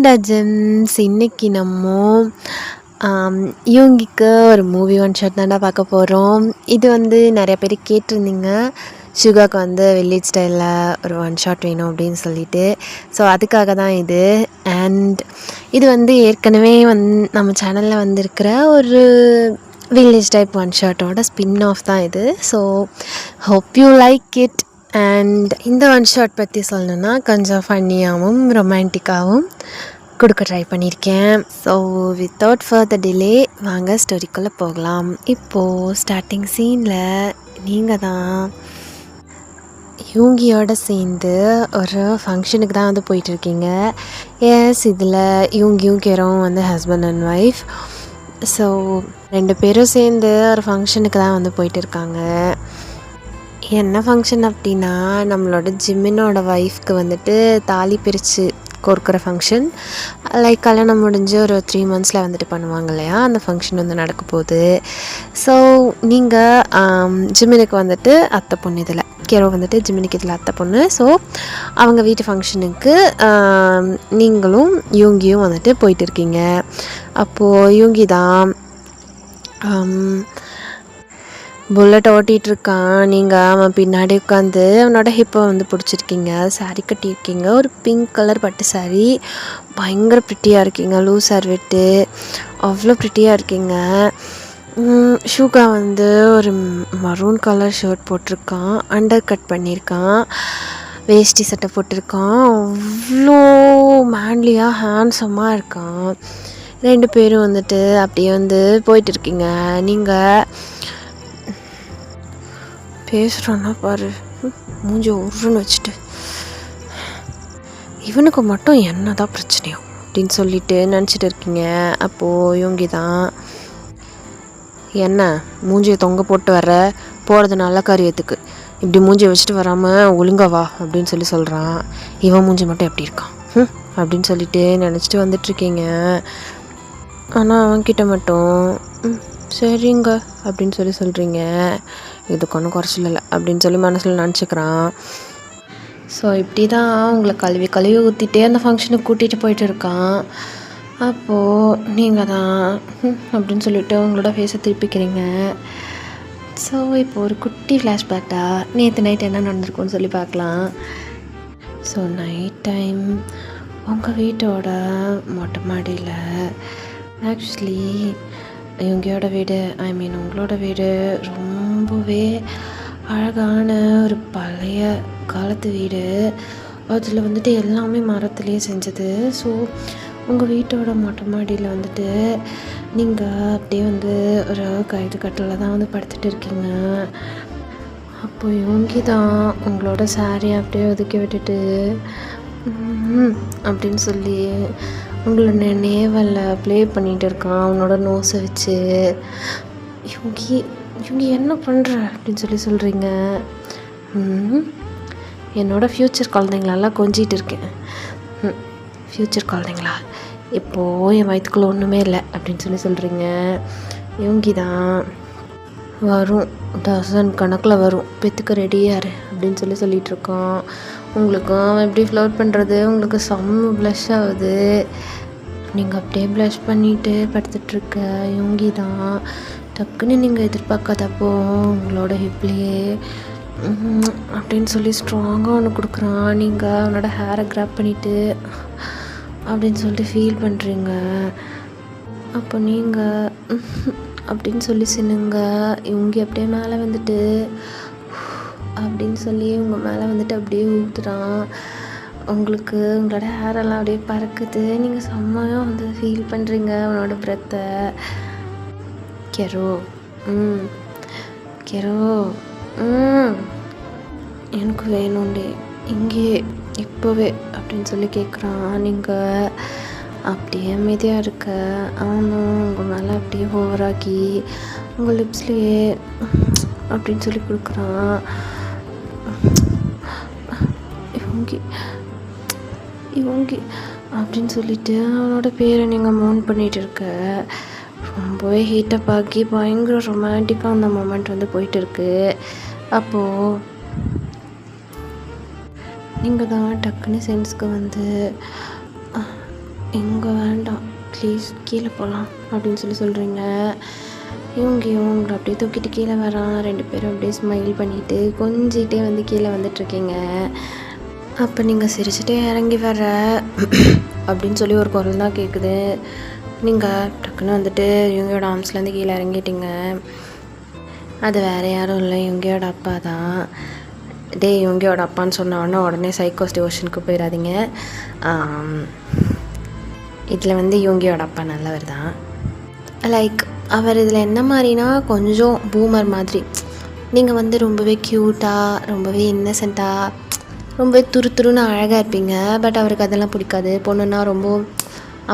ஹாய்டா gems, இன்னைக்கு நம்ம யூங்கிக்கு ஒரு மூவி ஒன் ஷாட் தான்டா பார்க்க போகிறோம். இது நிறைய பேர் கேட்டிருந்தீங்க, சுகாக்கு வில்லேஜ் ஸ்டைலில் ஒரு ஒன் ஷாட் வேணும் அப்படின்னு சொல்லிட்டு. ஸோ அதுக்காக தான் இது. அண்ட் இது ஏற்கனவே நம்ம சேனலில் வந்திருக்கிற ஒரு வில்லேஜ் டைப் ஒன் ஷாட்டோட ஸ்பின் ஆஃப் தான் இது. So hope you like it. And இந்த ஒன் ஷாட் பற்றி சொல்லணுன்னா கொஞ்சம் ஃபன்னியாகவும் ரொமான்டிக்காகவும் கொடுக்க ட்ரை பண்ணியிருக்கேன். ஸோ வித்தவுட் ஃபர்தர் டிலே வாங்க ஸ்டோரிக்குள்ளே போகலாம். இப்போது ஸ்டார்டிங் சீனில் நீங்கள் தான் யூங்கியோட சேர்ந்து ஒரு ஃபங்க்ஷனுக்கு தான் போயிட்டுருக்கீங்க. எஸ், இதில் யூங்கியும் கெரோவும் ஹஸ்பண்ட் அண்ட் ஒய்ஃப். ஸோ 2 பேரும் சேர்ந்து ஒரு ஃபங்க்ஷனுக்கு தான் போயிட்டு இருக்காங்க. என்ன ஃபங்க்ஷன் அப்படின்னா, நம்மளோட ஜிம்மினோட ஒய்ஃப்க்கு தாலி பிரித்து கோர்க்கிற ஃபங்க்ஷன். லைக் கல்யாணம் முடிஞ்சு ஒரு 3 மந்த்ஸில் பண்ணுவாங்க இல்லையா, அந்த ஃபங்க்ஷன் நடக்க போகுது. ஸோ நீங்கள் ஜிம்மினுக்கு அத்தை பொண்ணு, இதில் கெரோ ஜிம்மினுக்கு இதில் அத்தை பொண்ணு. ஸோ அவங்க வீட்டு ஃபங்க்ஷனுக்கு நீங்களும் யூங்கியும் போயிட்டு இருக்கீங்க. அப்போது யூங்கி தான் புல்லட் ஓட்டிகிட்ருக்கான். நீங்கள் அவன் பின்னாடி உட்காந்து அவனோட ஹிப்பை பிடிச்சிருக்கீங்க. சாரீ கட்டியிருக்கீங்க, ஒரு பிங்க் கலர் பட்டு சாரீ. பயங்கர ப்ரிட்டியாக இருக்கீங்க, லூஸ் ஹேர் விட்டு அவ்வளோ ப்ரிட்டியாக இருக்கீங்க. ஷூகா ஒரு மரூன் கலர் ஷர்ட் போட்டிருக்கான், அண்டர் கட் பண்ணியிருக்கான், வேஷ்டி சட்டை போட்டிருக்கான். அவ்வளோ மேன்லியாக ஹேண்ட்ஸமாக இருக்கான். 2 பேரும் அப்படியே போயிட்டு இருக்கீங்க. நீங்கள் பேசுகிறான்னா பாரு, மூஞ்சி உருன்னு வச்சுட்டு, இவனுக்கு மட்டும் என்ன தான் பிரச்சனையோ அப்படின்னு சொல்லிட்டு நினச்சிட்டு இருக்கீங்க. அப்போது யூங்கி தான், என்ன மூஞ்சியை தொங்க போட்டு வர போகிறது நல்ல காரியத்துக்கு, இப்படி மூஞ்சியை வச்சுட்டு வராமல் ஒழுங்கா வா அப்படின்னு சொல்கிறான். இவன் மூஞ்சி மட்டும் எப்படி இருக்கான் அப்படின்னு சொல்லிட்டு நினச்சிட்டு வந்துட்டுருக்கீங்க. ஆனால் அவன்கிட்ட மட்டும் சரிங்க அப்படின்னு சொல்கிறீங்க. இதுக்கு ஒன்றும் குறைச்சல் இல்லை அப்படின்னு மனசில் நினச்சிக்கிறான். ஸோ இப்படி தான் உங்களை கழுவி ஊற்றிட்டே அந்த ஃபங்க்ஷனுக்கு கூட்டிகிட்டு போயிட்டு இருக்கான். அப்போது நீங்கள் தான் அப்படின்னு சொல்லிட்டு உங்களோட ஃபேஸை திருப்பிக்கிறீங்க. ஸோ இப்போது ஒரு குட்டி ஃப்ளாஷ்பேக்டா நேற்று நைட் என்ன நடந்திருக்குன்னு சொல்லி பார்க்கலாம். ஸோ நைட் டைம் உங்கள் வீட்டோட மொட்டை மாடியில், ஆக்சுவலி இவங்களோட வீடு, உங்களோட வீடு ரொம்பவே அழகான ஒரு பழைய காலத்து வீடு. அதில் எல்லாமே மரத்துலேயே செஞ்சது. ஸோ உங்கள் வீட்டோட மொட்டை மாடியில் நீங்கள் அப்படியே ஒரு கயிறு கட்டில் தான் படுத்துட்டு இருக்கீங்க. அப்போ இவங்கி தான் உங்களோட சாரியை அப்படியே ஒதுக்கி விட்டுட்டு அப்படின்னு சொல்லி உங்களை நேவலில் ப்ளே பண்ணிகிட்டு இருக்கான் அவனோட நோஸை வச்சு. இவங்க என்ன பண்ணுற அப்படின்னு சொல்கிறீங்க. என்னோடய ஃப்யூச்சர் குழந்தைங்களெல்லாம் கொஞ்சிகிட்டு இருக்கேன். ஃப்யூச்சர் குழந்தைங்களா, இப்போது என் வயிற்றுக்குள்ளே ஒன்றுமே இல்லை அப்படின்னு சொல்கிறீங்க. இவங்கி தான், வரும் டசன் கணக்கில் வரும், பெற்றுக்க ரெடியாரு அப்படின்னு சொல்லிகிட்டு இருக்கோம். உங்களுக்கும் அவன் எப்படி ஃப்ளோட் பண்ணுறது, உங்களுக்கு செம்ம ப்ளஷ் ஆகுது. நீங்கள் அப்படியே ப்ளஷ் பண்ணிவிட்டு படுத்துட்ருக்க யூங்கி தான் டக்குன்னு நீங்கள் எதிர்பார்க்காதப்போ உங்களோட ஹிப்லேயே அப்படின்னு ஸ்ட்ராங்காக ஒன்று கொடுக்குறான். நீங்கள் அவனோட ஹேரை கிராப் பண்ணிவிட்டு அப்படின்னு ஃபீல் பண்ணுறீங்க. அப்போ நீங்கள் அப்படின்னு சின்னுங்க. இவங்க அப்படியே மேலே அப்படின்னு உங்கள் மேலே அப்படியே ஊற்றுறான். உங்களுக்கு உங்களோட ஹேரெல்லாம் அப்படியே பறக்குது. நீங்கள் செம்மையாக ஃபீல் பண்ணுறீங்க அவனோட பிரெத்தை. கெரோ கெரோ எனக்கு வேணும்டே இங்கே இப்போவே அப்படின்னு கேட்குறான். நீங்கள் அப்படியே அமைதியாக இருக்க அவனும் உங்கள் மேலே அப்படியே ஓவராக்கி உங்கள் லிப்ஸ்லேயே அப்படின்னு கொடுக்குறான். இவங்கி அப்படின்னு அவனோட பேரை நீங்கள் மோன் பண்ணிகிட்டு இருக்க. ரொம்பவே ஹீட்டப் ஆக்கி பயங்கர ரொமான்டிக்காக அந்த மொமெண்ட் போயிட்டு இருக்கு. அப்போது நீங்கள் தான் டக்குன்னு சென்ஸ்க்கு இங்கே வேண்டாம் ப்ளீஸ் கீழே போகலாம் அப்படின்னு சொல்கிறீங்க. இவங்க அப்படியே தூக்கிட்டு கீழே வரான். 2 பேரும் அப்படியே ஸ்மைல் பண்ணிவிட்டு கொஞ்சிகிட்டே வந்து கீழே வந்துட்டுருக்கீங்க. அப்போ நீங்கள் சிரிச்சுட்டே இறங்கி வர அப்படின்னு சொல்லி ஒரு குரல் தான் கேட்குது. நீங்கள் டக்குன்னு வந்துட்டு இவங்களோட ஆர்ம்ஸ்லேருந்து கீழே இறங்கிட்டீங்க. அது வேறு யாரும் இல்லை, இவங்களோட அப்பா தான். இவங்களோட அப்பான்னு சொன்னோன்னா உடனே சைக்கோஸ் டிவோஷனுக்கு போயிடாதீங்க. இதில் வந்து இவங்களோட அப்பா நல்லவர் தான். லைக் அவர் இதில் என்ன மாதிரினா கொஞ்சம் பூமர் மாதிரி. நீங்கள் வந்து ரொம்பவே க்யூட்டாக, ரொம்பவே இன்னசென்ட்டாக, ரொம்பவே துருன்னு அழகாக இருப்பீங்க. பட் அவருக்கு அதெல்லாம் பிடிக்காது. பொண்ணுன்னா ரொம்ப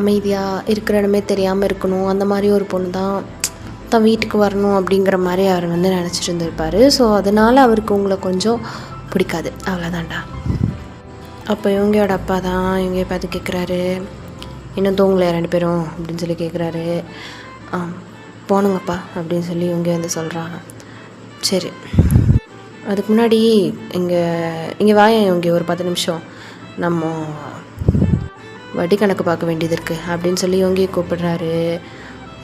அமைதியாக இருக்கிற இடமே தெரியாமல் இருக்கணும். அந்த மாதிரி ஒரு பொண்ணு தான் வீட்டுக்கு வரணும் அப்படிங்கிற மாதிரி அவர் வந்து நினச்சிட்டு இருந்திருப்பார். ஸோ அதனால் அவருக்கு உங்களை கொஞ்சம் பிடிக்காது, அவ்வளோதான்டா. அப்போ இவங்களோட அப்பா தான் இவங்க பார்த்து கேட்குறாரு, இன்னும் தூங்கலையா 2 பேரும் அப்படின்னு சொல்லி கேட்குறாரு. போனுங்கப்பா அப்படின்னு சொல்லி இவங்க வந்து சொல்கிறாங்க. சரி, அதுக்கு முன்னாடி இங்கே வாயேன் இவங்க ஒரு 10 நிமிஷம் நம்ம வட்டி கணக்கு பார்க்க வேண்டியது இருக்குது அப்படின்னு சொல்லி இவங்க கூப்பிடுறாரு.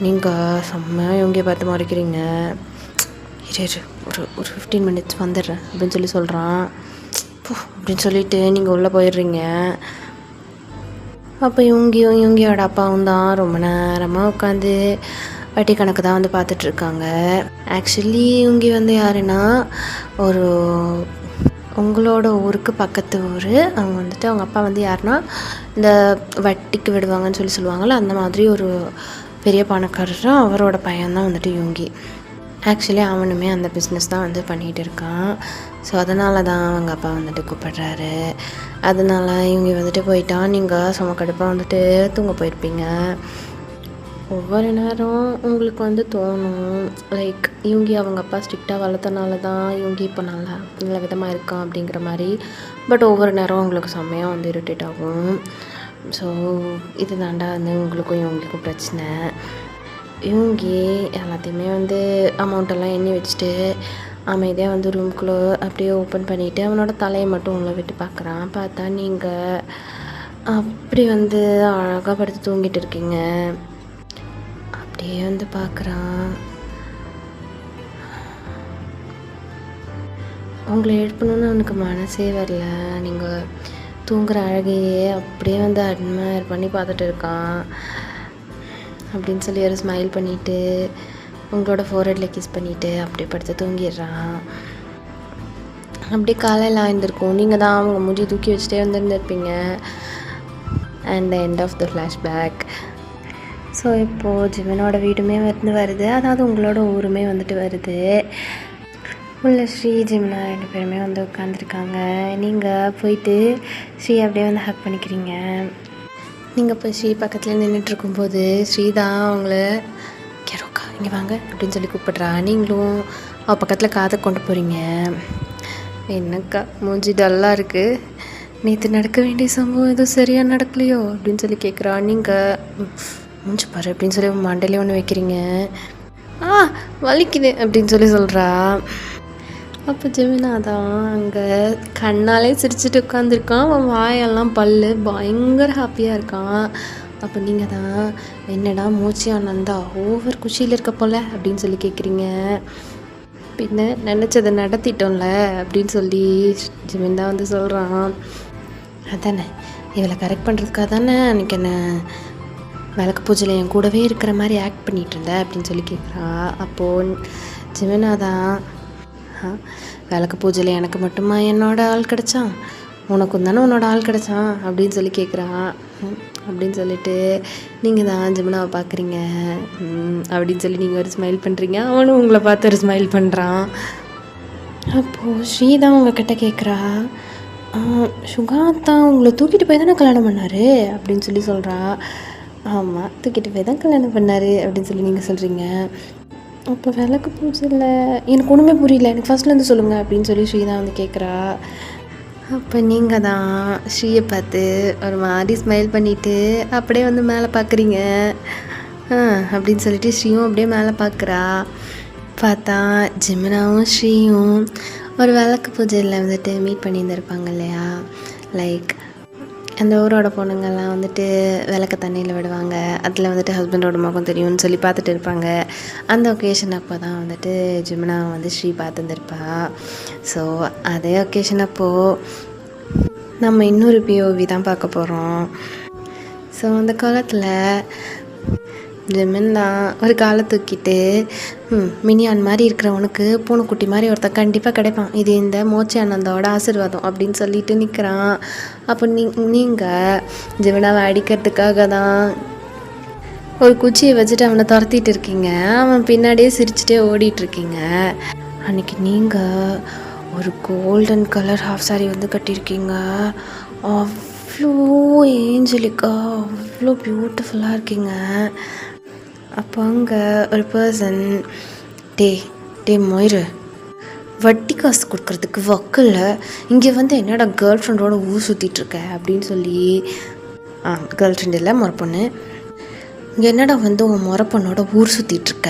நீங்கள் செம்மையாக இவங்க பார்த்து மறைக்கிறீங்க. ஒரு 15 மினிட்ஸ் வந்துடுறேன் அப்படின்னு சொல்லி சொல்கிறான். அப்படின்னு சொல்லிட்டு நீங்கள் உள்ளே போயிடுறீங்க. அப்போ இவங்களோட அப்பாவும் தான் ரொம்ப நேரமாக உட்காந்து வட்டி கணக்கு தான் வந்து பார்த்துட்ருக்காங்க. ஆக்சுவலி இவங்க வந்து யாருன்னா ஒரு உங்களோட ஊருக்கு பக்கத்து ஊர். அவங்க வந்துட்டு அவங்க அப்பா வந்து யாருன்னா இந்த வட்டிக்கு விடுவாங்கன்னு சொல்லி சொல்லுவாங்கள்ல, அந்த மாதிரி ஒரு பெரிய பணக்காரர். அவரோட பையன்தான் வந்துட்டு இவங்கி. ஆக்சுவலி அவனுமே அந்த பிஸ்னஸ் தான் வந்து பண்ணிகிட்டு இருக்கான். ஸோ அதனால தான் அவங்க அப்பா வந்துட்டு கூப்பிடுறாரு. அதனால இவங்க வந்துட்டு போயிட்டான். நீங்கள் சும கடுப்பாக வந்துட்டு தூங்க போயிருப்பீங்க. ஒவ்வொரு நேரம் உங்களுக்கு வந்து தோணும், லைக் இவங்க அவங்க அப்பா ஸ்ட்ரிக்டாக வளர்த்தனால தான் இவங்க இப்போ நல்ல விதமாக இருக்கான் அப்படிங்கிற மாதிரி. பட் ஒவ்வொரு நேரம் உங்களுக்கு செம்மையாக வந்து இரிட்டேட் ஆகும். ஸோ இது தாண்டா வந்து உங்களுக்கும் இவங்களுக்கும் பிரச்சனை. இவங்க எல்லாத்தையுமே வந்து அமௌண்ட்டெல்லாம் எண்ணி வச்சுட்டு அமைதியாக வந்து ரூம்குள்ளே அப்படியே ஓப்பன் பண்ணிவிட்டு அவனோட தலையை மட்டும் உள்ள விட்டு பார்க்குறான். பார்த்தா நீங்கள் அப்படி வந்து அழகாக படுத்து தூங்கிட்டு இருக்கீங்க. அப்படியே வந்து பார்க்குறான். உங்களை எழுப்பணுன்னு அவனுக்கு மனசே வரல. நீங்கள் தூங்குற அழகையே அப்படியே வந்து அட்மையர் பண்ணி பார்த்துட்டு இருக்கான். அப்படின்னு சொல்லி ஒரு ஸ்மைல் பண்ணிவிட்டு உங்களோட ஃபோர்ஹெட்டில் கிஸ் பண்ணிவிட்டு அப்படியே படுத்து தூங்கிடுறான். அப்படியே காலையில் ஆயிருந்திருக்கும். நீங்கள் தான் அவங்க மூஞ்சி தூக்கி வச்சுட்டே வந்துருந்துருப்பீங்க. And end of the flashback. So இப்போது ஜிவனோட வீடுமே வந்து வருது, அதாவது உங்களோட ஊருமே வந்துட்டு வருது. உள்ள ஸ்ரீ ஜிம்னா 2 பேருமே வந்து உட்காந்துருக்காங்க. நீங்கள் போயிட்டு ஸ்ரீ அப்படியே வந்து ஹக் பண்ணிக்கிறீங்க. நீங்கள் இப்போ ஸ்ரீ பக்கத்தில் நின்றுட்டுருக்கும்போது ஸ்ரீ தான் அவங்கள கேரோக்கா இங்கே வாங்க அப்படின்னு சொல்லி கூப்பிட்றா. நீங்களும் அவள் பக்கத்தில் காதை கொண்டு போகிறீங்க. என்னக்கா மூஞ்சி டல்லாக இருக்குது, நேற்று நடக்க வேண்டிய சம்பவம் எதுவும் சரியாக நடக்கலையோ அப்படின்னு சொல்லி கேட்குறா. நீங்கள் மூஞ்சி பாரு அப்படின்னு சொல்லி மண்டையிலே ஒன்று வைக்கிறீங்க. வலிக்குது அப்படின்னு சொல்லி சொல்கிறா. அப்போ ஜெமினா தான் அங்கே கண்ணாலே சிரிச்சுட்டு உட்காந்துருக்கான். அவன் வாயெல்லாம் பல்லு பயங்கர ஹாப்பியாக இருக்கான். அப்போ நீங்கள் தான் என்னடா மூச்சு ஆனந்தா ஓவர் குஷியில் இருக்க போல அப்படின்னு சொல்லி கேட்குறீங்க. பின்ன நினச்சதை நடத்திட்டோம்ல அப்படின்னு சொல்லி ஜெமின் தான் வந்து சொல்கிறான். அதானே இவளை கரெக்ட் பண்ணுறதுக்காக தானே அன்றைக்கி என்ன விளக்கு பூஜையில் என் கூடவே இருக்கிற மாதிரி ஆக்ட் பண்ணிகிட்டு இருந்தேன் அப்படின்னு சொல்லி கேட்குறா. அப்போது ஜெமினா தான் விளக்கு பூஜையில் எனக்கு மட்டுமா என்னோட ஆள் கிடச்சான், உனக்கும் தானே உன்னோட ஆள் கிடச்சான் அப்படின்னு சொல்லி கேட்குறான். அப்படின்னு சொல்லிட்டு நீங்கள் தான் ஜெமினாவை பார்க்குறீங்க அப்படின்னு சொல்லி நீங்கள் ஒரு ஸ்மைல் பண்ணுறீங்க. அவனும் உங்களை பார்த்து ஒரு ஸ்மைல் பண்ணுறான். அப்போது ஸ்ரீ தான் உங்ககிட்ட கேட்குறா, சுகாந்தா உங்களை தூக்கிட்டு போய் தானே கல்யாணம் பண்ணார் அப்படின்னு சொல்லி சொல்கிறா. ஆமாம், தூக்கிட்டு போய் தான் கல்யாணம் பண்ணார் அப்படின்னு சொல்லி நீங்கள் சொல்கிறீங்க. அப்போ விளக்கு பூஜையில் எனக்கு ஒன்றுமே புரியல, எனக்கு ஃபஸ்ட்லேருந்து சொல்லுங்கள் அப்படின்னு சொல்லி ஸ்ரீ தான் வந்து கேட்குறா. அப்போ நீங்கள் தான் ஸ்ரீயை பார்த்து ஒரு மாதிரி ஸ்மைல் பண்ணிவிட்டு அப்படியே வந்து மேலே பார்க்குறீங்க. அப்படின்னு சொல்லிட்டு ஸ்ரீயும் அப்படியே மேலே பார்க்குறா. பார்த்தா ஜெமினாவும் ஸ்ரீயும் ஒரு விளக்கு பூஜையில் வந்துட்டு மீட் பண்ணியிருந்திருப்பாங்க இல்லையா. லைக் அந்த ஊரோட பொண்ணுங்கள்லாம் வந்துட்டு விளக்க தண்ணியில் விடுவாங்க. அதில் வந்துட்டு ஹஸ்பண்டோட முகம் தெரியும்னு சொல்லி பார்த்துட்டு இருப்பாங்க. அந்த ஒகேஷன் அப்போ தான் வந்துட்டு ஜிமினா வந்து ஸ்ரீ பார்த்துருந்துருப்பா. ஸோ அதே ஒகேஷன் அப்போது நம்ம இன்னொரு பிஓவி தான் பார்க்க போகிறோம். ஸோ அந்த காலத்தில் ஜிமின் தான் ஒரு காலை தூக்கிட்டு மினியான் மாதிரி இருக்கிறவனுக்கு பூனைக்குட்டி மாதிரி ஒருத்தன் கண்டிப்பாக கிடைப்பான், இது இந்த மோச்சி அண்ணந்தோட ஆசீர்வாதம் அப்படின்னு சொல்லிட்டு நிற்கிறான். அப்போ நீங்கள் ஜிமினாவை அடிக்கிறதுக்காக தான் ஒரு குச்சியை வச்சுட்டு அவனை துரத்திட்டு இருக்கீங்க. அவன் பின்னாடியே சிரிச்சுட்டே ஓடிட்டுருக்கீங்க. அன்றைக்கி நீங்கள் ஒரு கோல்டன் கலர் ஹாஃப் சாரி வந்து கட்டியிருக்கீங்க. அவ்வளோ ஏஞ்சலிக்கா, அவ்வளோ பியூட்டிஃபுல்லாக இருக்கீங்க. அப்போ அங்கே ஒரு பர்சன், டே மொயிரு, வட்டி காசு கொடுக்கறதுக்கு வக்கில் இங்கே வந்து என்னடா கேர்ள் ஃப்ரெண்டோட ஊர் சுற்றிட்டுருக்க அப்படின்னு சொல்லி, கேர்ள் ஃப்ரெண்ட் இல்லை முறை பொண்ணு, இங்கே என்னடா வந்து உன் முறை பொண்ணோட ஊர் சுற்றிட்டுருக்க,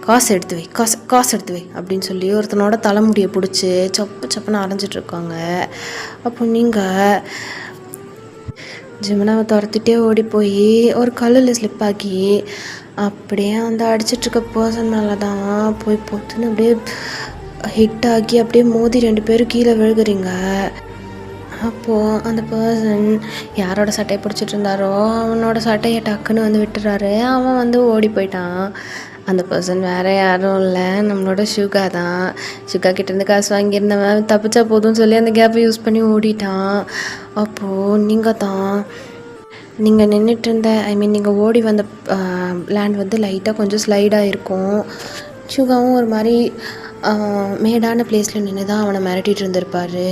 காசு எடுத்து வை, காசு எடுத்து வை அப்படின்னு சொல்லி ஒருத்தனோட தலைமுடியை பிடிச்சி சப்புன்னு அரைஞ்சிட்ருக்காங்க. அப்போ நீங்கள் ஜிமினாவை துரத்திட்டே ஓடி போய் ஒரு கல்லில் ஸ்லிப் ஆகி அப்படியே அந்த அடிச்சிட்ருக்க பர்சன் மேலே தான் போய் பொத்துன்னு அப்படியே ஹிட் ஆகி அப்படியே மோதி 2 பேரும் கீழே விழுகுறீங்க. அப்போது அந்த பர்சன் யாரோட சட்டையை பிடிச்சிட்டு இருந்தாரோ அவனோட சட்டையை டக்குன்னு வந்து விட்டுறாரு. அவன் வந்து ஓடி போயிட்டான். அந்த பர்சன் வேறு யாரும் இல்லை, நம்மளோட சுகா தான். சுகா கிட்டேருந்து காசு வாங்கியிருந்தவன் தப்பிச்சா போதும்னு சொல்லி அந்த கேப்பை யூஸ் பண்ணி ஓடிட்டான். அப்போது நீங்கள் நின்றுட்டு இருந்த நீங்கள் ஓடி வந்த லேண்ட் வந்து லைட்டாக கொஞ்சம் ஸ்லைடாக இருக்கும். சுகாவும் ஒரு மாதிரி மேடான பிளேஸில் நின்று தான் அவனை மிரட்டிகிட்டு இருந்திருப்பார்.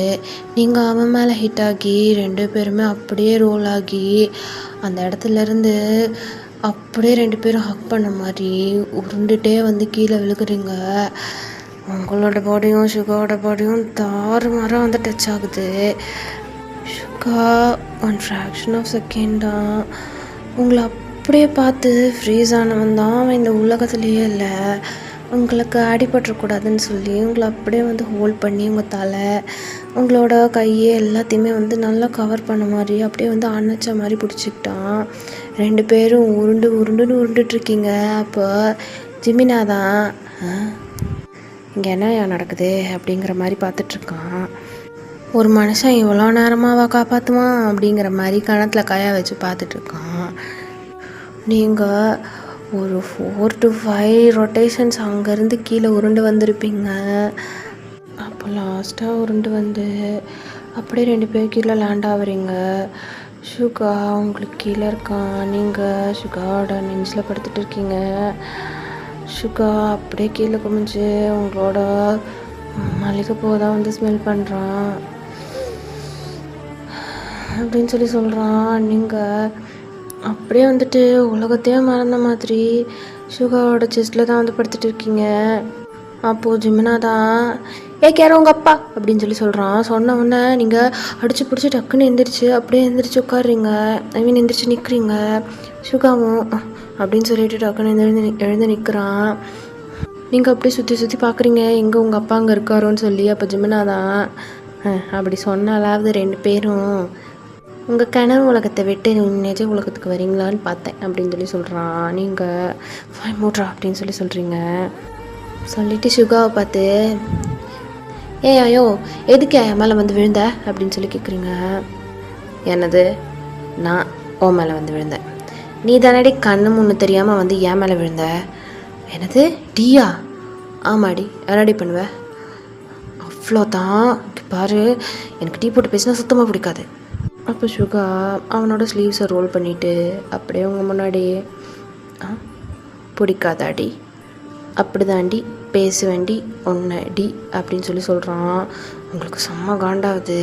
நீங்கள் அவன் மேலே ஹிட் ஆகி 2 பேருமே அப்படியே ரோல் ஆகி அந்த இடத்துலேருந்து அப்படியே 2 பேரும் ஹக் பண்ண மாதிரி உருண்டுகிட்டே வந்து கீழே விழுகுறீங்க. உங்களோட பாடியும் சுகாவோட பாடியும் தாறுமாறாக வந்து டச் ஆகுது. சுகா 1 fraction of second தான் உங்களை அப்படியே பார்த்து ஃப்ரீஸ் ஆனவன் தான் அவன் இந்த உலகத்துலேயே இல்லை. உங்களுக்கு அடிபட்டுறக்கூடாதுன்னு சொல்லி உங்களை அப்படியே வந்து ஹோல்ட் பண்ணி உங்கள் தலை, உங்களோட கையை எல்லாத்தையுமே வந்து நல்லா கவர் பண்ண மாதிரி அப்படியே வந்து அணைச்ச மாதிரி பிடிச்சிக்கிட்டான். 2 பேரும் உருண்டுன்னு உருண்டுட்ருக்கீங்க. அப்போ ஜிமினா தான் இங்கே என்ன நடக்குது அப்படிங்கிற மாதிரி பார்த்துட்ருக்கான். ஒரு மனுஷன் இவ்வளோ நேரமாவா காப்பாற்றுவான் அப்படிங்கிற மாதிரி கணத்தில் கையை வச்சு பார்த்துட்ருக்கான். நீங்கள் ஒரு 4 to 5 ரொட்டேஷன்ஸ் அங்கேருந்து கீழே உருண்டு வந்திருப்பீங்க. அப்போ லாஸ்ட்டாக உருண்டு வந்து அப்படியே 2 பேர் கீழே லேண்ட் ஆகுறீங்க. சுகா உங்களுக்கு கீழே இருக்கான். நீங்கள் சுகாவோட நெஞ்சில் படுத்துட்டு இருக்கீங்க. சுகா அப்படியே கீழே குமிஞ்சு உங்களோட மல்லிகைப்பூ தான் வந்து ஸ்மெல் பண்ணுறான் அப்படின்னு சொல்லி சொல்கிறான். நீங்கள் அப்படியே வந்துட்டு உலகத்தையே மறந்த மாதிரி சுகாவோட செஸ்ட்டில் தான் வந்து படுத்துட்டு இருக்கீங்க. அப்போது ஜிமினா தான் கேர உங்கள் அப்பா அப்படின்னு சொல்லி சொல்கிறான். சொன்ன உடனே நீங்கள் அடித்து பிடிச்சி டக்குன்னு அப்படியே எந்திரிச்சு உட்காடுறீங்க. எந்திரிச்சு நிற்கிறீங்க. சுகாவும் அப்படின்னு சொல்லிட்டு டக்குன்னு எழுந்து நிற்கிறான். நீங்கள் அப்படியே சுற்றி பார்க்குறீங்க எங்கே உங்கள் அப்பா அங்கே இருக்காரோன்னு சொல்லி. அப்போ ஜிமினா தான் அப்படி சொன்னாலாவது 2 பேரும் உங்கள் கனவு உலகத்தை விட்டு நிஜ உலகத்துக்கு வரீங்களான்னு பார்த்தேன் அப்படின்னு சொல்லி சொல்கிறான். நீங்கள் ஃபைன் மூட்ரா அப்படின்னு சொல்லி சொல்கிறீங்க. சொல்லிவிட்டு சுகாவை பார்த்து ஐயோ எதுக்கு என் மேலே வந்து விழுந்த அப்படின்னு சொல்லி கேட்குறீங்க. என்னது, நான் ஓ மேலே வந்து விழுந்தேன், நீ தானடி கண்ணு முன்னு தெரியாமல் வந்து என் மேலே விழுந்த. என்னது டீயா? ஆமாடி, என்னடி பண்ணுவேன்? அவ்வளோதான், பாரு எனக்கு டீ போட்டு பேசினா சுத்தமாக பிடிக்காது. அப்போ சுகா அவனோட ஸ்லீவ்ஸை ரோல் பண்ணிவிட்டு அப்படியே அவங்க முன்னாடி பிடிக்காதாடி, அப்படி தாண்டி பேசுவேண்டி ஒன்னடி அப்படின்னு சொல்லி சொல்கிறான். உங்களுக்கு செம்ம காண்டாகுது.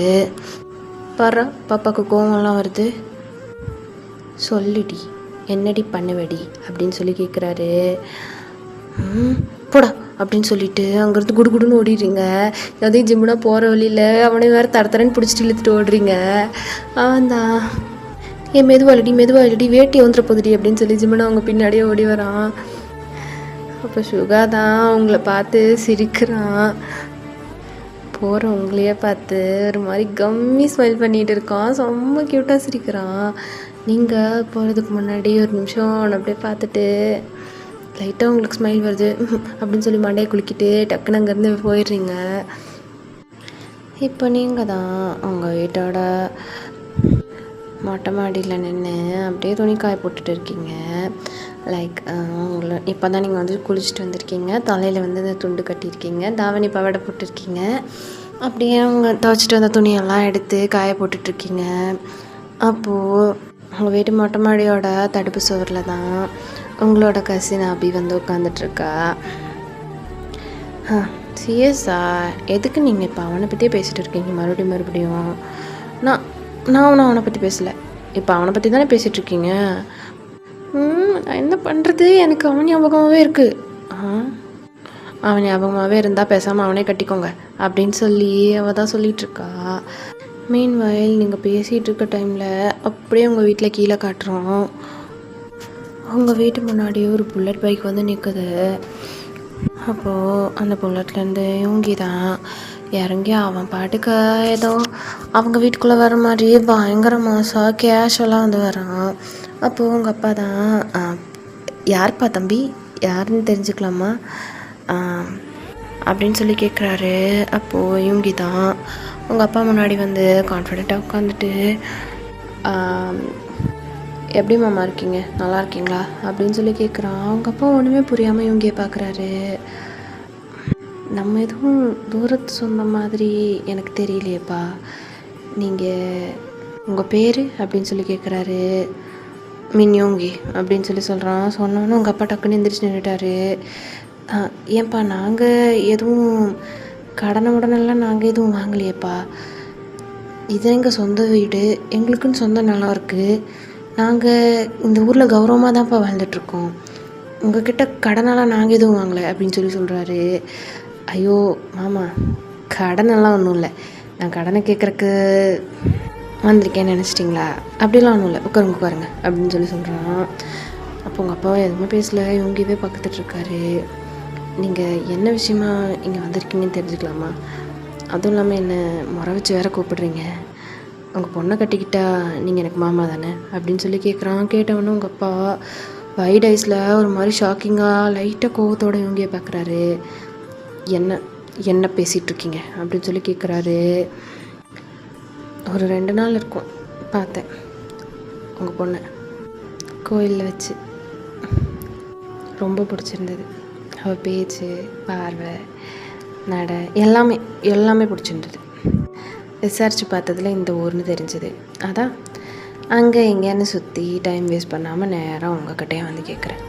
பாரு பாப்பாவுக்கு கோவம்லாம் வருது. சொல்லிடி என்னடி பண்ணுவடி அப்படின்னு சொல்லி கேட்குறாரு. போடா அப்படின்னு சொல்லிட்டு அங்கேருந்து குடுகுடுன்னு ஓடிடுறீங்க. அதையும் ஜிம்முனா போகிற வழியில் அவனை வேறு தரன்னு பிடிச்சிட்டு இழுத்துட்டு ஓடுறீங்க. அவன் தான் மெதுவாக வேட்டி வந்துட போகுதுடி அப்படின்னு சொல்லி ஜிம்முனா அவங்க பின்னாடியே ஓடி வரான். அப்போ சுகா தான் அவங்கள பார்த்து சிரிக்கிறான். போகிற உங்களையே பார்த்து ஒரு மாதிரி கம்மி ஸ்மைல் பண்ணிகிட்டு இருக்கான். செம்ம க்யூட்டாக சிரிக்கிறான். நீங்கள் போகிறதுக்கு முன்னாடி ஒரு நிமிஷம் அவனை அப்படியே பார்த்துட்டு லைட்டாக உங்களுக்கு ஸ்மைல் வருது அப்படின்னு சொல்லி மண்டையை குலுக்கிட்டு டக்குன்னு அங்கேருந்து போயிடுறீங்க. இப்போ நீங்கள் தான் உங்கள் வீட்டோட மொட்டை மாடியில் நின்று அப்படியே துணி காய போட்டுட்டு இருக்கீங்க. லைக் உங்களை இப்போ தான் நீங்கள் வந்து குளிச்சுட்டு வந்திருக்கீங்க. தலையில் வந்து இந்த துண்டு கட்டியிருக்கீங்க, தாவணி பவடை போட்டிருக்கீங்க. அப்படியே அவங்க துவைச்சிட்டு வந்த துணியெல்லாம் எடுத்து காய போட்டுட்ருக்கீங்க. அப்போது உங்கள் வீட்டு மொட்டை மாடியோட தடுப்பு சுவரில் தான் உங்களோட கசின் அபி வந்து உட்காந்துட்ருக்கா. சீரியஸா எதுக்கு நீங்கள் இப்போ அவனை பற்றியே பேசிகிட்டு இருக்கீங்க மறுபடியும்? நான் அவனை பற்றி பேசலை, இப்போ அவனை பற்றி தானே பேசிகிட்ருக்கீங்க. நான் என்ன பண்ணுறது, எனக்கு அவன் ஞாபகமாகவே இருக்குது. அவன் ஞாபகமாகவே இருந்தால் பேசாமல் அவனே கட்டிக்கோங்க அப்படின்னு சொல்லி அவள் தான் சொல்லிகிட்ருக்கா. மீன் வயல் நீங்கள் பேசிகிட்டு இருக்க டைமில் அப்படியே உங்கள் வீட்டில் கீழே காட்டுறோம். உங்கள் வீட்டு முன்னாடி ஒரு புல்லட் பைக் வந்து நிற்குது. அப்போது அந்த புல்லட்லேருந்து இவங்கி தான் இறங்கி அவன் பாட்டுக்கு ஏதோ அவங்க வீட்டுக்குள்ளே வர மாதிரி பயங்கர மாசாக கேஷுவலாக வந்து வரான். அப்போது உங்கள் அப்பா தான், யார்ப்பா தம்பி, யாருன்னு தெரிஞ்சுக்கலாமா அப்படின்னு சொல்லி கேட்குறாரு. அப்போது இவங்கி தான் உங்கள் அப்பா முன்னாடி வந்து கான்ஃபிடெண்ட்டாக உட்காந்துட்டு, எப்படி மாமா இருக்கீங்க, நல்லா இருக்கீங்களா அப்படின்னு சொல்லி கேட்குறான். அவங்க அப்பா ஒன்றுமே புரியாமல் இவங்கிய பார்க்குறாரு. நம்ம எதுவும் தூரத்து சொந்த மாதிரி எனக்கு தெரியலையேப்பா, நீங்கள் உங்கள் பேர் அப்படின்னு சொல்லி கேட்குறாரு. மின்யோங்கி அப்படின்னு சொல்லி சொல்கிறான். சொன்னோன்னு உங்கள் அப்பா டக்குன்னு எந்திரிச்சு நின்றுட்டாரு. ஏன்ப்பா நாங்கள் எதுவும் உடனெல்லாம் நாங்கள் எதுவும் வாங்கலையேப்பா, இது எங்கள் சொந்த வீடு, எங்களுக்குன்னு சொந்த நிலம் இருக்குது, நாங்கள் இந்த ஊரில் கௌரவமாக தான்ப்பா வாழ்ந்துட்டுருக்கோம், உங்கள்கிட்ட கடனெல்லாம் நாங்கள் எதுவும் வாங்கலை அப்படின்னு சொல்லி சொல்கிறாரு. ஐயோ மாமா, கடனெல்லாம் ஒன்றும் இல்லை, நான் கடனை கேட்குறக்கு வந்திருக்கேன்னு நினச்சிட்டிங்களா, அப்படிலாம் ஒன்றும் இல்லை, உட்காருங்க அப்படின்னு சொல்லி சொல்கிறான். அப்போ உங்கள் அப்பாவை எதுவுமே பேசலை, இவங்கவே பார்த்துட்ருக்காரு. நீங்கள் என்ன விஷயமா இங்கே வந்திருக்கீங்கன்னு தெரிஞ்சுக்கலாமா, அதுவும் இல்லாமல் என்ன முறை வச்சு வேறு கூப்பிடுறீங்க, உங்கள் பொண்ணை கட்டிக்கிட்டா நீங்கள் எனக்கு மாமா தானே அப்படின்னு சொல்லி கேட்குறான். கேட்டவொன்னே உங்கள் அப்பா வைட் ஐஸில் ஒரு மாதிரி ஷாக்கிங்காக லைட்டாக கோவத்தோடு இவங்கயே பார்க்குறாரு. என்ன பேசிகிட்ருக்கீங்க அப்படின்னு சொல்லி கேட்குறாரு. ஒரு 2 நாள் இருக்கும் பார்த்தேன் உங்கள் பொண்ணை கோயிலில் வச்சு, ரொம்ப பிடிச்சிருந்தது, அவள் பேச்சு, பார்வை, நடை எல்லாமே பிடிச்சிருந்தது. விசாரித்து பார்த்ததில் இந்த ஊர்னு தெரிஞ்சுது, அதான் அங்கே எங்கேயானு சுற்றி டைம் வேஸ்ட் பண்ணாமல் நேராக உங்கள்கிட்டயே வந்து கேட்குறேன்,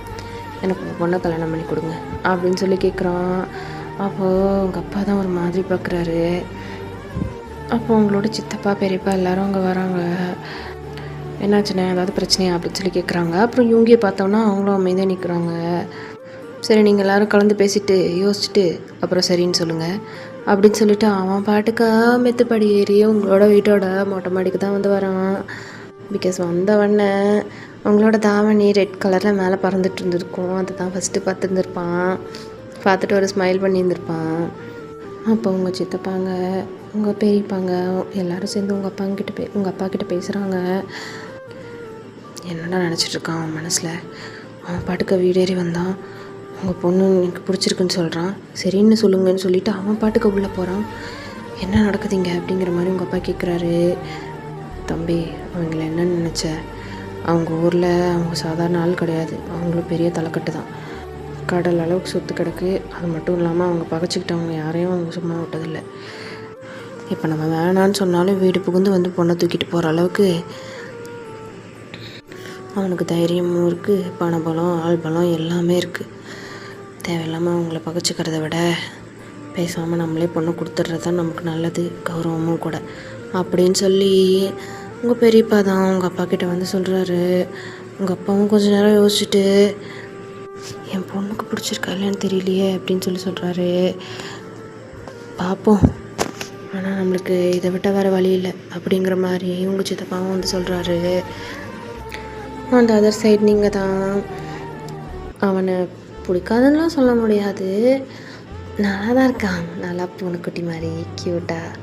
எனக்கு உங்கள் பொண்ணை கல்யாணம் பண்ணி கொடுங்க அப்படின்னு சொல்லி கேட்குறான். அப்போது உங்கள் அப்பா தான் ஒரு மாதிரி பார்க்குறாரு. அப்போது உங்களோட சித்தப்பா பெரியப்பா எல்லோரும் அங்கே வராங்க. என்னாச்சுண்ணே, ஏதாவது பிரச்சனையா அப்படின்னு சொல்லி கேட்குறாங்க. அப்புறம் இவங்கயே பார்த்தோன்னா அவங்களும் அமைதியாக நிற்கிறாங்க. சரி நீங்கள் எல்லோரும் கலந்து பேசிவிட்டு யோசிச்சுட்டு அப்புறம் சரின்னு சொல்லுங்கள் அப்படின்னு சொல்லிவிட்டு அவன் பாட்டுக்கா மெத்துப்படி ஏறி உங்களோட வீட்டோட மொட்டை மாடிக்கு தான் வந்து வரான். பிகாஸ் வந்தவொடனே உங்களோட தாவணி ரெட் கலரில் மேலே பறந்துட்டு இருந்திருக்கும், அதை தான் ஃபஸ்ட்டு பார்த்துருந்துருப்பான். பார்த்துட்டு ஒரு ஸ்மைல் பண்ணியிருந்திருப்பான். அப்போ உங்கள் சித்தப்பாங்க, உங்கள் பெரியப்பாங்க எல்லோரும் சேர்ந்து உங்கள் அப்பா கிட்ட பேசுகிறாங்க. என்னடா நினச்சிட்ருக்கான் அவன் மனசில், அவன் பாட்டுக்கு வீடேறி வந்தான், உங்கள் பொண்ணு எனக்கு பிடிச்சிருக்குன்னு சொல்கிறான், சரின்னு சொல்லுங்கன்னு சொல்லிவிட்டு அவன் பாட்டுக்கு உள்ளே போகிறான். என்ன நடக்குதுங்க அப்படிங்கிற மாதிரி உங்கள் அப்பா கேட்குறாரு. தம்பி, அவங்கள என்னன்னு நினச்ச, அவங்க ஊரில் அவங்க சாதாரண ஆள் கிடையாது, அவங்களும் பெரிய தலைக்கட்டு தான், கடல் அளவுக்கு சொத்து கிடக்கு. அது மட்டும் இல்லாமல் அவங்க பகைச்சிக்கிட்டவங்க யாரையும் அவங்க சும்மா விட்டதில்லை. இப்போ நம்ம வேணான்னு சொன்னாலும் வீடு புகுந்து வந்து பொண்ணை தூக்கிட்டு போகிற அளவுக்கு அவனுக்கு தைரியமும் இருக்குது, பணபலம், ஆள் பலம் எல்லாமே இருக்குது. தேவையில்லாமல் அவங்கள பகைச்சிக்கிறத விட பேசாமல் நம்மளே பொண்ணை கொடுத்துட்றது தான் நமக்கு நல்லது, கௌரவமும் கூட அப்படின்னு சொல்லி உங்கள் பெரியப்பா தான் உங்கள் அப்பா கிட்ட வந்து சொல்கிறாரு. உங்கள் அப்பாவும் கொஞ்சம் நேரம் யோசிச்சுட்டு, என் பொண்ணுக்கு பிடிச்சிருக்கா இல்லைன்னு தெரியலையே அப்படின்னு சொல்லி சொல்கிறாரு. பார்ப்போம், ஆனால் நம்மளுக்கு இதை விட்டால் வேறு வழி இல்லை அப்படிங்கிற மாதிரி உங்கள் சித்தப்பாவும் வந்து சொல்கிறாரு. அந்த அதர் சைடு நீங்கள் தான் அவனை பிடிக்காதுன்னெலாம் சொல்ல முடியாது, நல்லா தான் இருக்கான், நல்லா பூனைக்குட்டி மாதிரி க்யூட்டாக.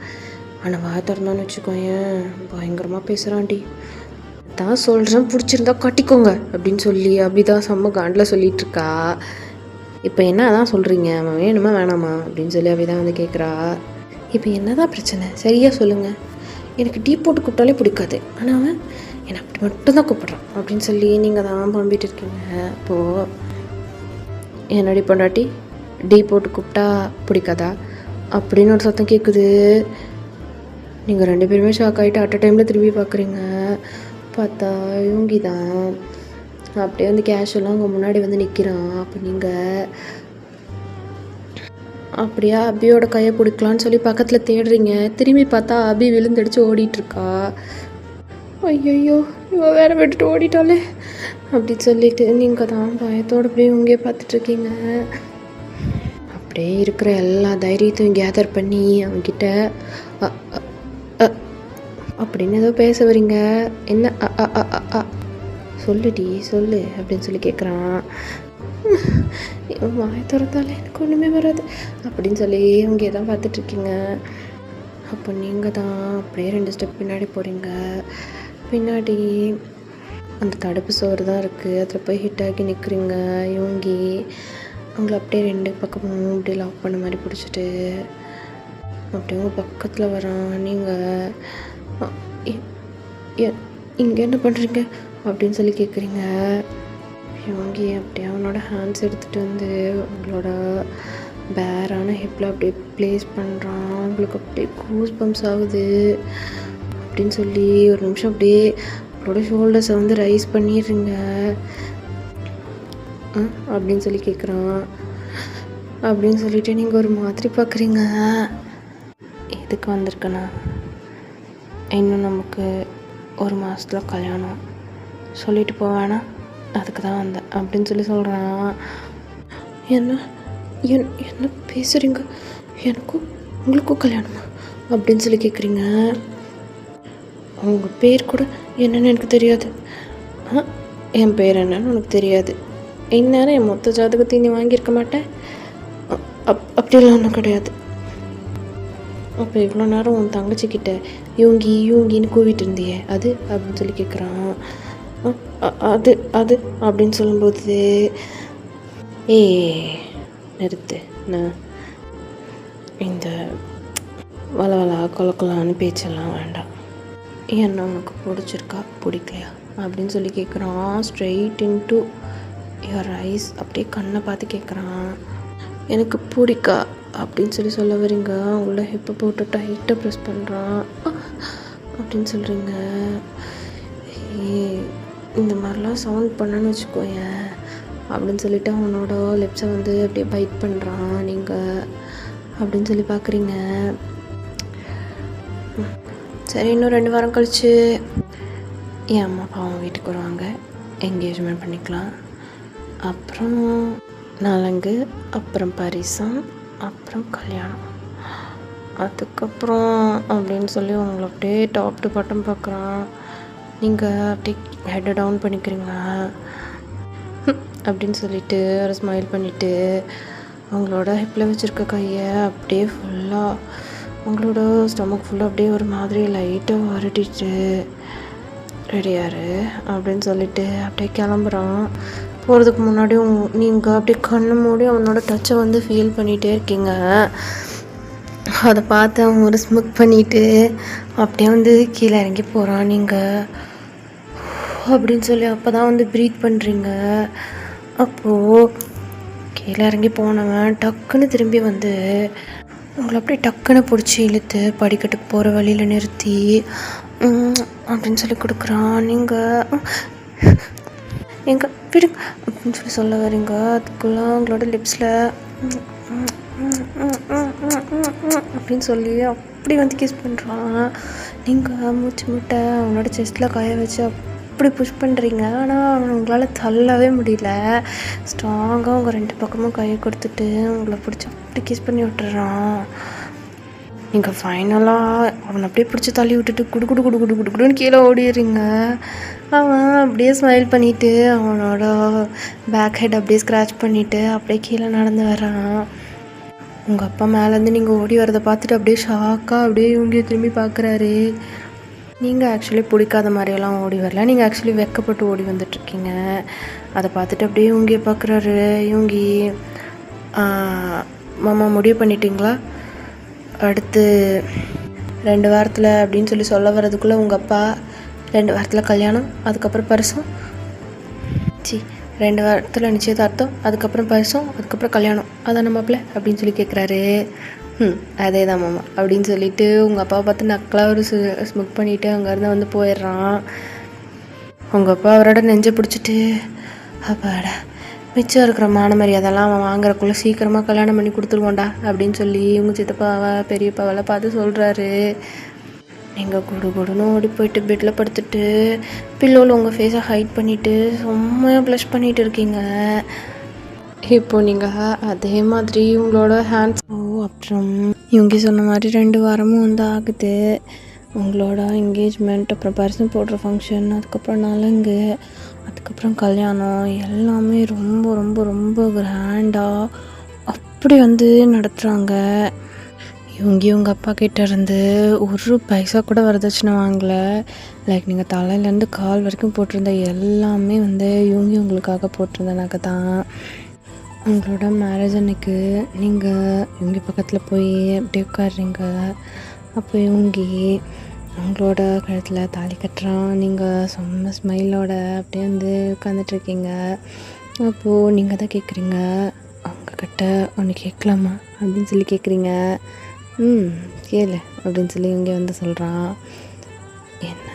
ஆனால் வாய் திறந்தான்னு வச்சுக்கோயேன் பயங்கரமாக பேசுகிறான்டி. தான் சொல்கிறேன் பிடிச்சிருந்தா கட்டிக்கோங்க அப்படின்னு சொல்லி அப்படிதான் செம்ம காண்டில் சொல்லிகிட்டு இருக்கா. இப்போ என்ன தான் சொல்கிறீங்க, அவன் வேணுமா வேணாமா அப்படின்னு சொல்லி அப்படிதான் வந்து கேட்குறா. இப்போ என்ன தான் பிரச்சனை சரியாக சொல்லுங்கள். எனக்கு டீ போட்டு கூப்பிட்டாலே பிடிக்காது, ஆனால் அவன் என்னை அப்படி மட்டும்தான் கூப்பிட்றான் அப்படின்னு சொல்லி நீங்கள் தான் புலம்பிகிட்டு இருக்கீங்க. அப்போது என்னடி பொண்டாட்டி டீ போட்டு கூப்பிட்டா பிடிக்காதா அப்படின்னு ஒரு சத்தம் கேட்குது. நீங்கள் 2 பேருமே ஷாக் ஆகிட்டு அட் அ டைமில் திரும்பி பார்க்குறீங்க. பார்த்தா யோங்கி தான் அப்படியே வந்து கேஷுவலாக உங்கள் முன்னாடி வந்து நிற்கிறான். அப்போ நீங்கள் அப்படியே அபியோட கையை பிடிக்கலான்னு சொல்லி பக்கத்தில் தேடுறீங்க. திரும்பி பார்த்தா அபி விழுந்தடிச்சு ஓடிட்டுருக்கா. ஐயோ இவன் வேற விட்டுட்டு ஓடிட்டாலே அப்படின்னு சொல்லிட்டு நீங்கள் தான் பயத்தோடு அப்படியே இங்கே பார்த்துட்ருக்கீங்க. அப்படியே இருக்கிற எல்லா தைரியத்தையும் கேதர் பண்ணி அவன்கிட்ட அப்படின்னு ஏதோ பேச வரீங்க. என்ன சொல்லுடி சொல்லு அப்படின்னு சொல்லி கேட்குறான். வாய் திறந்தாலே எனக்கு ஒன்றுமே வராது அப்படின்னு சொல்லி இங்கே தான் பார்த்துட்ருக்கீங்க. அப்போ நீங்கள் தான் அப்படியே 2 ஸ்டெப் பின்னாடி போகிறீங்க. பின்னாடி அந்த தடுப்பு சோறு தான் இருக்குது, அதில் போய் ஹிட் ஆகி நிற்கிறீங்க. யோங்கி அவங்கள அப்படியே 2 பக்கமும் அப்படியே லாக் பண்ண மாதிரி பிடிச்சிட்டு அப்படியே உங்கள் பக்கத்தில் வரான். நீங்கள் இங்கே என்ன பண்ணுறீங்க அப்படின்னு சொல்லி கேட்குறீங்க. யோங்கி அப்படியே அவனோட ஹேண்ட்ஸ் எடுத்துகிட்டு வந்து உங்களோட பேரான ஹிப்பில் அப்படியே ப்ளேஸ் பண்ணுறான். உங்களுக்கு அப்படியே கூஸ் பம்ப்ஸ் ஆகுது அப்படின்னு சொல்லி ஒரு நிமிஷம் அப்படியே உங்களோட ஷோல்டர்ஸை வந்து ரைஸ் பண்ணிடுறீங்க. அப்படின்னு சொல்லி கேட்குறான். அப்படின்னு சொல்லிட்டு நீங்கள் ஒரு மாதிரி பார்க்குறீங்க. எதுக்கு வந்திருக்கேண்ணா, இன்னும் நமக்கு 1 மாதத்தில் கல்யாணம், சொல்லிட்டு போவேண்ணா, அதுக்கு தான் வந்தேன் அப்படின்னு சொல்லி சொல்கிறான். என்ன பேசுகிறீங்க, எனக்கும் உங்களுக்கும் கல்யாணமா அப்படின்னு சொல்லி கேட்குறீங்க. உங்கள் பேர் கூட என்னென்னு எனக்கு தெரியாது. என் பேர் என்னன்னு உனக்கு தெரியாது. இந்நேரம் என் மொத்த ஜாதகத்தை நீ வாங்கியிருக்க மாட்டேன். அப்படியெல்லாம் ஒன்றும் கிடையாது. அப்போ இவ்வளோ நேரம் உன் தங்கச்சிக்கிட்ட யூங்கின்னு கூவிட்டு இருந்தியே அது அப்படின்னு சொல்லி கேட்குறான். அது அது அப்படின்னு சொல்லும்போது நிறுத்து, நான் இந்த வளவலா கொலக்கொலான்னு பேச்செல்லாம் வேண்டாம். என்ன உனக்கு பிடிச்சிருக்கா பிடிக்கலையா அப்படின்னு சொல்லி கேட்குறான். ஸ்ட்ரெயிட் இன்டு யுவர் ஐஸ் அப்படியே கண்ணை பார்த்து கேட்குறான். எனக்கு பிடிக்கா அப்படின்னு சொல்லி சொல்ல வரீங்க. அவங்கள ஹிப்பை போட்டு டைட்டாக ப்ரெஸ் பண்ணுறான். அப்படின்னு சொல்கிறீங்க. இந்த மாதிரிலாம் சவுண்ட் பண்ணணும்னு வச்சுக்கோயேன் அப்படின்னு சொல்லிவிட்டு அவனோட லிப்ஸை வந்து அப்படியே பைட் பண்ணுறான். நீங்கள் அப்படின்னு சொல்லி பார்க்குறீங்க. சரி, இன்னும் 2 வாரம் கழிச்சு என் அம்மா அப்பா அவங்க வீட்டுக்கு வருவாங்க, என்கேஜ்மெண்ட் பண்ணிக்கலாம். அப்புறம் நலங்கு, அப்புறம் பரிசம், அப்புறம் கல்யாணம், அதுக்கப்புறம் அப்படின்னு சொல்லி உங்களை அப்படியே டாப் டு பாட்டம் பார்க்குறான். நீங்கள் அப்படியே ஹெட்டை டவுன் பண்ணிக்கிறீங்க. அப்படின்னு சொல்லிட்டு ஒரு ஸ்மைல் பண்ணிவிட்டு அவங்களோட ஹிப்பில் வச்சுருக்க கையை அப்படியே ஃபுல்லாக உங்களோட ஸ்டொமக் ஃபுல்லாக அப்படியே ஒரு மாதிரி லைட்டாக வரட்டிட்டு ரெடியாரு அப்படின்னு சொல்லிட்டு அப்படியே கிளம்புறான். போகிறதுக்கு முன்னாடி நீங்கள் அப்படியே கண்ணு மூடி அவனோட டச்சை வந்து ஃபீல் பண்ணிகிட்டே இருக்கீங்க. அதை பார்த்து அவன் ஒரு ஸ்மக் பண்ணிவிட்டு அப்படியே வந்து கீழே இறங்கி போகிறான். நீங்கள் அப்படின்னு சொல்லி அப்போ தான் வந்து ப்ரீத் பண்ணுறீங்க. அப்போது கீழே இறங்கி போனவன் டக்குன்னு திரும்பி வந்து உங்களை அப்படியே டக்குன்னு பிடிச்சி இழுத்து படிக்கட்டுக்கு போகிற வழியில் நிறுத்தி அப்படின்னு சொல்லி கொடுக்குறான். நீங்கள் எங்கே விடுங்க அப்படின்னு சொல்லி சொல்ல வரீங்க. அதுக்குள்ளே உங்களோட லிப்ஸில் அப்படின்னு சொல்லி அப்படி வந்து கிஸ் பண்ணுறான். நீங்கள் மூச்சு முட்டை அவனோட செஸ்ட்டில் காய வச்சு அப்படி புஷ் பண்ணுறீங்க. ஆனால் உங்களால் தள்ளவே முடியல. ஸ்ட்ராங்காக உங்கள் 2 பக்கமும் கையை கொடுத்துட்டு உங்களை பிடிச்சி அப்படி கிஸ் பண்ணி விட்டுறான். நீங்கள் ஃபைனலாக அவனை அப்படியே பிடிச்சி தள்ளி விட்டுட்டு குடு குடு குடு குடு குடு குடுன்னு கீழே ஓடிடுறீங்க. அவன் அப்படியே ஸ்மைல் பண்ணிவிட்டு அவனோட பேக் ஹெட் அப்படியே ஸ்க்ராட்ச் பண்ணிவிட்டு அப்படியே கீழே நடந்து வரான். உங்கள் அப்பா மேலேருந்து நீங்கள் ஓடி வரதை பார்த்துட்டு அப்படியே ஷாக்காக அப்படியே இவங்க திரும்பி பார்க்குறாரு. நீங்கள் ஆக்சுவலி பிடிக்காத மாதிரியெல்லாம் ஓடி வரல, நீங்கள் ஆக்சுவலி வெக்கப்பட்டு ஓடி வந்துட்ருக்கீங்க. அதை பார்த்துட்டு அப்படியே இவங்க பார்க்குறாரு. இவங்கி மாமா முடிவு பண்ணிட்டீங்களா? அடுத்து 2 வாரத்தில் அப்படின்னு சொல்ல வர்றதுக்குள்ளே உங்கள் அப்பா 2 வாரத்தில் கல்யாணம், அதுக்கப்புறம் பரிசம், 2 வாரத்தில் நிச்சயதார்த்தம், அதுக்கப்புறம் பரிசம், அதுக்கப்புறம் கல்யாணம், அதான் மாப்பிள்ள அப்படின்னு சொல்லி கேட்குறாரு. அதே தான் மாமா அப்படின்னு சொல்லிட்டு உங்கள் அப்பாவை பார்த்து நக்கலாக ஒரு ஸ்முக் பண்ணிவிட்டு அங்கேருந்து வந்து போயிடுறான். உங்கள் அப்பா அவரோட நெஞ்சை பிடிச்சிட்டு அப்பாடா மிச்சம் இருக்கிற மான மரியாதைலாம் அவன் வாங்குறக்குள்ளே சீக்கிரமாக கல்யாணம் பண்ணி கொடுத்துருவோண்டா அப்படின்னு சொல்லி உங்கள் சித்தப்பாவை பெரியப்பாவெல்லாம் பார்த்து சொல்கிறாரு. நீங்கள் குடுன்னு ஓடி போயிட்டு பெட்டில் படுத்துட்டு பில்லோவில் உங்கள் ஃபேஸை ஹைட் பண்ணிவிட்டு செம்மையாக ப்ளஷ் பண்ணிகிட்டு இருக்கீங்க. இப்போது நீங்கள் அதே மாதிரி உங்களோட ஹேண்ட்ஸ் அப்புறம் இவங்க சொன்ன மாதிரி 2 வாரமும் வந்து ஆகுது. உங்களோட என்கேஜ்மெண்ட், அப்புறம் பரிசம் போடுற ஃபங்க்ஷன், அதுக்கப்புறம் நலங்கு, அதுக்கப்புறம் கல்யாணம் எல்லாமே ரொம்ப ரொம்ப ரொம்ப கிராண்டாக அப்படி வந்து நடத்துகிறாங்க. இவங்க அப்பா கிட்டேருந்து ஒரு பைசா கூட வரதட்சணை வாங்கலை. லைக் நீங்கள் தலையிலேருந்து கால் வரைக்கும் போட்டிருந்த எல்லாமே வந்து உங்களுக்காக போட்டிருந்த நகை தான். உங்களோட மேரேஜ் அன்னைக்கு நீங்கள் இவங்க பக்கத்தில் போய் அப்படியே உட்காடுறீங்க. அப்போ உங்களோட கழுத்தில் தாலி கட்டுறான். நீங்கள் செம்ம ஸ்மைலோட அப்படியே வந்து உட்காந்துட்ருக்கீங்க. அப்போது நீங்கள் தான் கேட்குறீங்க, அவங்கக்கிட்ட ஒன்று கேட்கலாமா அப்படின்னு சொல்லி கேட்குறீங்க. கேளு அப்படின்னு சொல்லி இவங்க வந்து சொல்கிறான். என்ன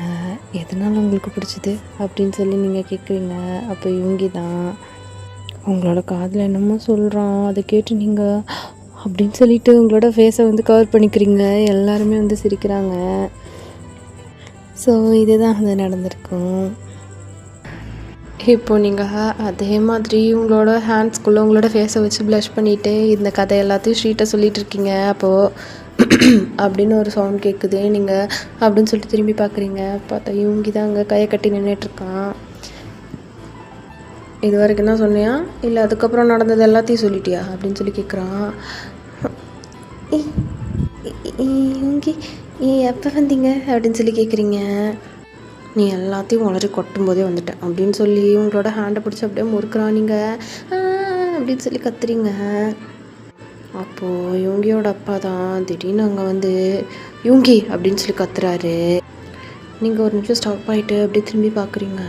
எதனால் உங்களுக்கு பிடிச்சிது அப்படின்னு சொல்லி நீங்கள் கேட்குறீங்க. அப்போ இவங்க தான் உங்களோட காதில் என்னமோ சொல்கிறான். அதை கேட்டு நீங்கள் அப்படின்னு சொல்லிட்டு உங்களோட ஃபேஸை வந்து கவர் பண்ணிக்கிறீங்க. எல்லாருமே வந்து சிரிக்கிறாங்க. ஸோ இதுதான் வந்து நடந்திருக்கும். இப்போது நீங்கள் அதே மாதிரி உங்களோட ஹேண்ட்ஸ்குள்ளே உங்களோட ஃபேஸை வச்சு ப்ளஷ் பண்ணிவிட்டு இந்த கதை எல்லாத்தையும் ஸ்ட்ரீட்டை சொல்லிகிட்டு இருக்கீங்க. அப்போது அப்படின்னு ஒரு சவுண்ட் கேட்குது. நீங்கள் அப்படின்னு சொல்லிட்டு திரும்பி பார்க்குறீங்க. பார்த்தா இவங்க தான் அங்கே கையை கட்டி நின்றுட்டுருக்கான். இது வரைக்கும் என்ன சொன்னியா, இல்லை அதுக்கப்புறம் நடந்தது எல்லாத்தையும் சொல்லிட்டியா அப்படின்னு சொல்லி கேட்குறான். இவங்க எப்போ வந்தீங்க அப்படின்னு சொல்லி கேட்குறீங்க. நீ எல்லாத்தையும் உளறி கொட்டும் போதே வந்துட்டேன் அப்படின்னு சொல்லி உங்களோட ஹேண்டை பிடிச்சி அப்படியே முறுக்குறான். நீங்கள் அப்படின்னு சொல்லி கத்துறீங்க. அப்போது இவங்கியோட அப்பா தான் திடீர்னு அங்கே வந்து இவங்கி அப்படின்னு சொல்லி கத்துறாரு. நீங்கள் ஒரு நிமிஷம் ஸ்டாப் ஆகிட்டு அப்படியே திரும்பி பார்க்குறீங்க.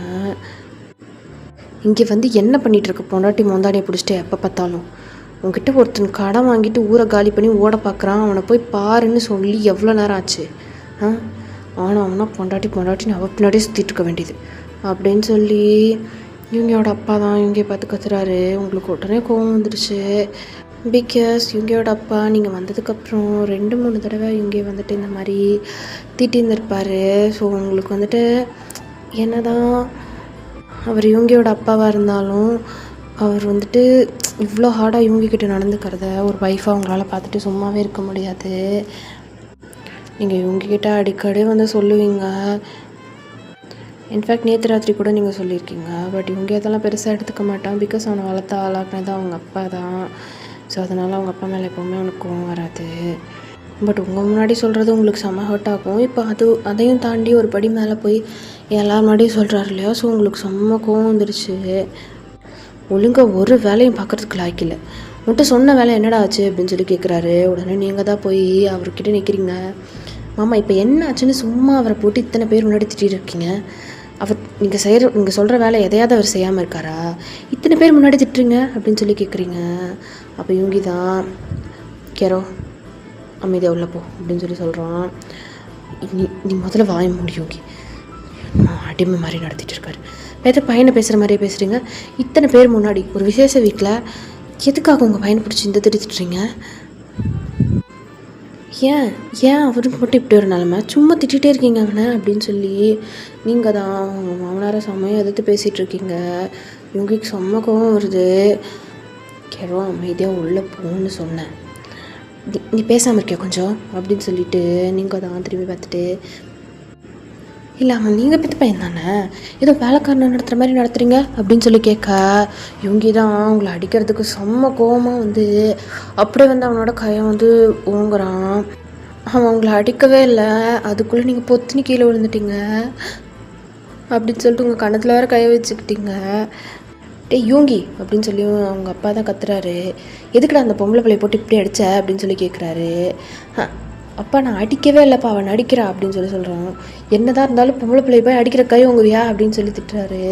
இங்கே வந்து என்ன பண்ணிகிட்ருக்க பொண்டாட்டி மொந்தாடியை பிடிச்சிட்டு எப்போ பார்த்தாலும் உங்ககிட்ட ஒருத்தன் கடன் வாங்கிட்டு ஊரை காலி பண்ணி ஓட பார்க்குறான். அவனை போய் பாருன்னு சொல்லி எவ்வளோ நேரம் ஆச்சு? ஆனால் அவனா பொண்டாட்டின்னு அவள் பின்னாடியே சுற்றிட்டு இருக்க வேண்டியது அப்படின்னு சொல்லி இவங்களோட அப்பா தான் இவங்க பார்த்து கத்துறாரு. உங்களுக்கு உடனே கோவம் வந்துடுச்சு. பிகாஸ் இவங்களோட அப்பா நீங்கள் வந்ததுக்கப்புறம் 2-3 தடவை இவங்க வந்துட்டு இந்த மாதிரி திட்டிருந்துருப்பார். ஸோ உங்களுக்கு வந்துட்டு என்ன தான் அவர் இவங்களோட அப்பாவாக இருந்தாலும் அவர் வந்துட்டு இவ்வளோ ஹார்டாக இவங்கக்கிட்ட நடந்துக்கிறத ஒரு ஒய்ஃபாக அவங்களால பார்த்துட்டு சும்மாவே இருக்க முடியாது. நீங்கள் இவங்கக்கிட்ட அடிக்கடி வந்து சொல்லுவீங்க. இன்ஃபேக்ட் நேற்று ராத்திரி கூட நீங்கள் சொல்லியிருக்கீங்க. பட் இவங்க அதெல்லாம் பெருசாக எடுத்துக்க மாட்டான். பிகாஸ் அவனை வளர்த்த ஆளாக்குனது அவங்க அப்பா தான். ஸோ அதனால் அவங்க அப்பா மேலே எப்போவுமே அவனுக்கு கோவம் வராது. பட் உங்கள் முன்னாடி சொல்கிறது உங்களுக்கு செம்ம ஹர்ட் ஆகும். இப்போ அதையும் தாண்டி ஒரு படி மேலே போய் எல்லார் முன்னாடியும் சொல்கிறாரு இல்லையா? ஸோ உங்களுக்கு செம்ம கோவம் வந்துடுச்சு. ஒழுங்காக ஒரு வேலையும் பார்க்குறதுக்கு லாய்க்கில்லை. உன்கிட்ட சொன்ன வேலை என்னடா ஆச்சு அப்படின்னு சொல்லி கேட்குறாரு. உடனே நீங்கள் தான் போய் அவர்கிட்ட நிற்கிறீங்க. மாமா இப்போ என்ன ஆச்சுன்னு சும்மா அவரை போட்டு இத்தனை பேர் முன்னாடி திட்டிகிட்டு இருக்கீங்க. அவர் நீங்கள் சொல்கிற வேலை எதையாவது அவர் செய்யாமல் இருக்காரா? இத்தனை பேர் முன்னாடி திட்டுறீங்க அப்படின்னு சொல்லி கேட்குறீங்க. அப்போ இவங்க தான் கேரோ அமைதியாக உள்ள போ அப்படின்னு சொல்லி சொல்கிறான். நீ முதல்ல வாய முடியும் அடிமை மாதிரி நடத்திட்டு இருக்காரு. எதை பையனை பேசுகிற மாதிரியே பேசுகிறீங்க. இத்தனை பேர் முன்னாடி ஒரு விசேஷ வீட்டில் எதுக்காக உங்கள் பையனை பிடிச்சி இந்த திட்டுறீங்க? ஏன் அவருக்கு மட்டும் இப்படி ஒரு நிலமை? சும்மா திட்டிகிட்டே இருக்கீங்க அவனை அப்படின்னு சொல்லி நீங்கள் தான் உங்கள் மாமனாரை செம்மையாக எதிர்த்து பேசிகிட்டு இருக்கீங்க. இவங்களுக்கு செம்ம கோவம் வருது. கேரோ அமைதியாக உள்ளே போன்னு சொன்னேன். நீ பேசாமல் இருக்கியா கொஞ்சம் அப்படின்னு சொல்லிட்டு நீங்கள் தான் திரும்பி பார்த்துட்டு இல்லை அவன் நீங்கள் பெற்ற பையன் தானே, ஏதோ வேலைக்காரனை நடத்துகிற மாதிரி நடத்துகிறீங்க அப்படின்னு சொல்லி கேட்க, இவங்க தான் அவங்கள அடிக்கிறதுக்கு செம்ம கோவமாக வந்து அப்படியே வந்து அவனோட கையை வந்து ஓங்குறான். அவன் அவங்கள அடிக்கவே இல்லை, அதுக்குள்ளே நீங்கள் பொத்துனி கீழே விழுந்துட்டீங்க அப்படின்னு சொல்லிட்டு உங்கள் கணத்தில் வேறு கையை வச்சுக்கிட்டீங்க. டே யூங்கி அப்படின்னு சொல்லி அவங்க அப்பா தான் கத்துறாரு. எதுக்குடா அந்த பொம்பளை பிள்ளையை போட்டு இப்படி அடித்த அப்படின்னு சொல்லி கேட்குறாரு. அப்பா நான் அடிக்கவே இல்லைப்பா, அவன் அடிக்கிறா அப்படின்னு சொல்லி சொல்கிறான். என்னதான் இருந்தாலும் பொம்பளை பிள்ளையை போய் அடிக்கிற கை உங்கவியா அப்படின்னு சொல்லி திட்டுறாரு.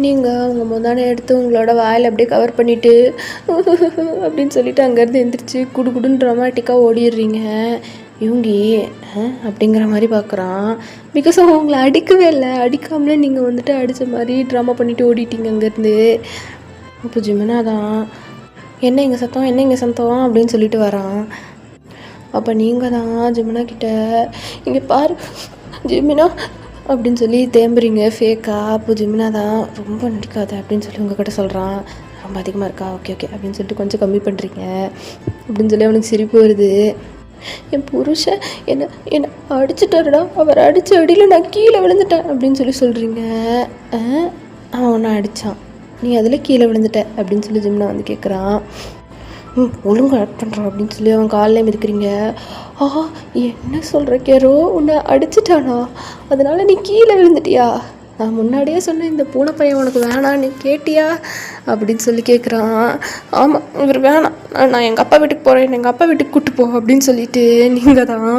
நீங்கள் அவங்க முந்தானே எடுத்து உங்களோட வாயில் அப்படியே கவர் பண்ணிவிட்டு அப்படின்னு சொல்லிட்டு அங்கேருந்து எந்திரிச்சு குடுன்னு ட்ராமாட்டிக்காக ஓடிடுறீங்க. இவங்கி அப்படிங்கிற மாதிரி பார்க்குறான். பிகாஸ் அவங்கள அடிக்கவே இல்லை, அடிக்காமலே நீங்கள் வந்துட்டு அடித்த மாதிரி ட்ராமா பண்ணிவிட்டு ஓடிட்டீங்க அங்கேருந்து. அப்போ ஜிமினா தான் என்ன இங்கே சத்தம் என்ன இங்கே சத்தம் அப்படின்னு சொல்லிட்டு வரான். அப்போ நீங்கள் தான் ஜிமினா கிட்ட இங்கே பாரு ஜிமினா அப்படின்னு சொல்லி தேம்புறீங்க ஃபேக்கா. அப்போ ஜிமினா தான் ரொம்ப நடிக்காத அப்படின்னு சொல்லி உங்ககிட்ட சொல்கிறான். ரொம்ப அதிகமாக இருக்கா, ஓகே ஓகே அப்படின்னு சொல்லிட்டு கொஞ்சம் கம்மி பண்ணுறீங்க அப்படின்னு சொல்லி அவனுக்கு சிரிப்பு வருது. என் புருஷன் என்ன அடிச்சுட்டாருடா, அவர் அடித்த அடியில் நான் கீழே விழுந்துட்டேன் அப்படின்னு சொல்லி சொல்கிறீங்க. அவன் ஒன்று அடித்தான், நீ அதில் கீழே விழுந்துட்ட அப்படின்னு சொல்லி ஜிம்னா வந்து கேட்குறான். ஒழுங்காக ஆட் பண்ணுறான் அப்படின்னு சொல்லி அவன் காலில் மிதிக்கிறீங்க. ஆஹா என்ன சொல்கிற கேரோ, உன்னை அடிச்சிட்டானா அதனால நீ கீழே விழுந்துட்டியா, நான் முன்னாடியே சொன்னேன் இந்த பூனை பையன் உனக்கு வேணான்னு கேட்டியா அப்படின்னு சொல்லி கேட்குறான். ஆமாம் இவர் வேணாம், நான் எங்கள் அப்பா வீட்டுக்கு போகிறேன், எங்கள் அப்பா வீட்டுக்கு கூப்பிட்டு போ அப்படின்னு சொல்லிட்டு நீங்கள் தான்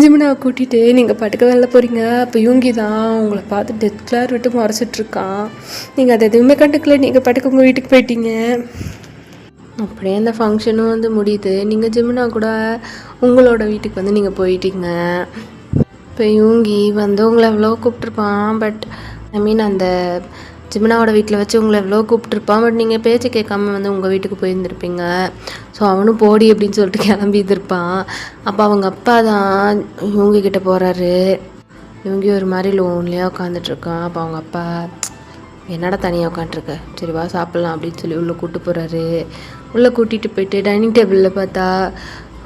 ஜிமினாவை கூட்டிகிட்டு நீங்கள் பட்டுக்க வெளில போகிறீங்க. அப்போ யூங்கி தான் உங்களை பார்த்து டெத் கிளார் விட்டு மறைச்சிட்ருக்கான். நீங்கள் அதை எதுவுமே கண்டுக்கல, நீங்கள் பட்டுக்க உங்கள் வீட்டுக்கு போயிட்டீங்க. அப்படியே அந்த ஃபங்க்ஷனும் வந்து முடியுது. நீங்கள் ஜிமினா கூட உங்களோட வீட்டுக்கு வந்து நீங்கள் போயிட்டீங்க. இப்போ யூங்கி வந்து உங்களை எவ்வளோ கூப்பிட்ருப்பான், பட் அந்த ஜிமினாவோட வீட்டில் வச்சு உங்களை எவ்வளோ கூப்பிட்ருப்பான், பட் நீங்கள் பேச்சு கேட்காம வந்து உங்கள் வீட்டுக்கு போயிருந்துருப்பீங்க. ஸோ அவனும் போடி அப்படின்னு சொல்லிட்டு கிளம்பியிருப்பான். அப்போ அவங்க அப்பா தான் இவங்கக்கிட்ட போகிறாரு. இவங்க ஒரு மாதிரி லோன்லியாக உட்காந்துட்ருக்கான். அப்போ அவங்க அப்பா என்னடா தனியாக உட்காண்ட்ருக்க, சரி வா சாப்பிட்லாம் அப்படின்னு சொல்லி உள்ளே கூப்பிட்டு போகிறாரு. உள்ளே கூட்டிகிட்டு போயிட்டு டைனிங் டேபிளில் பார்த்தா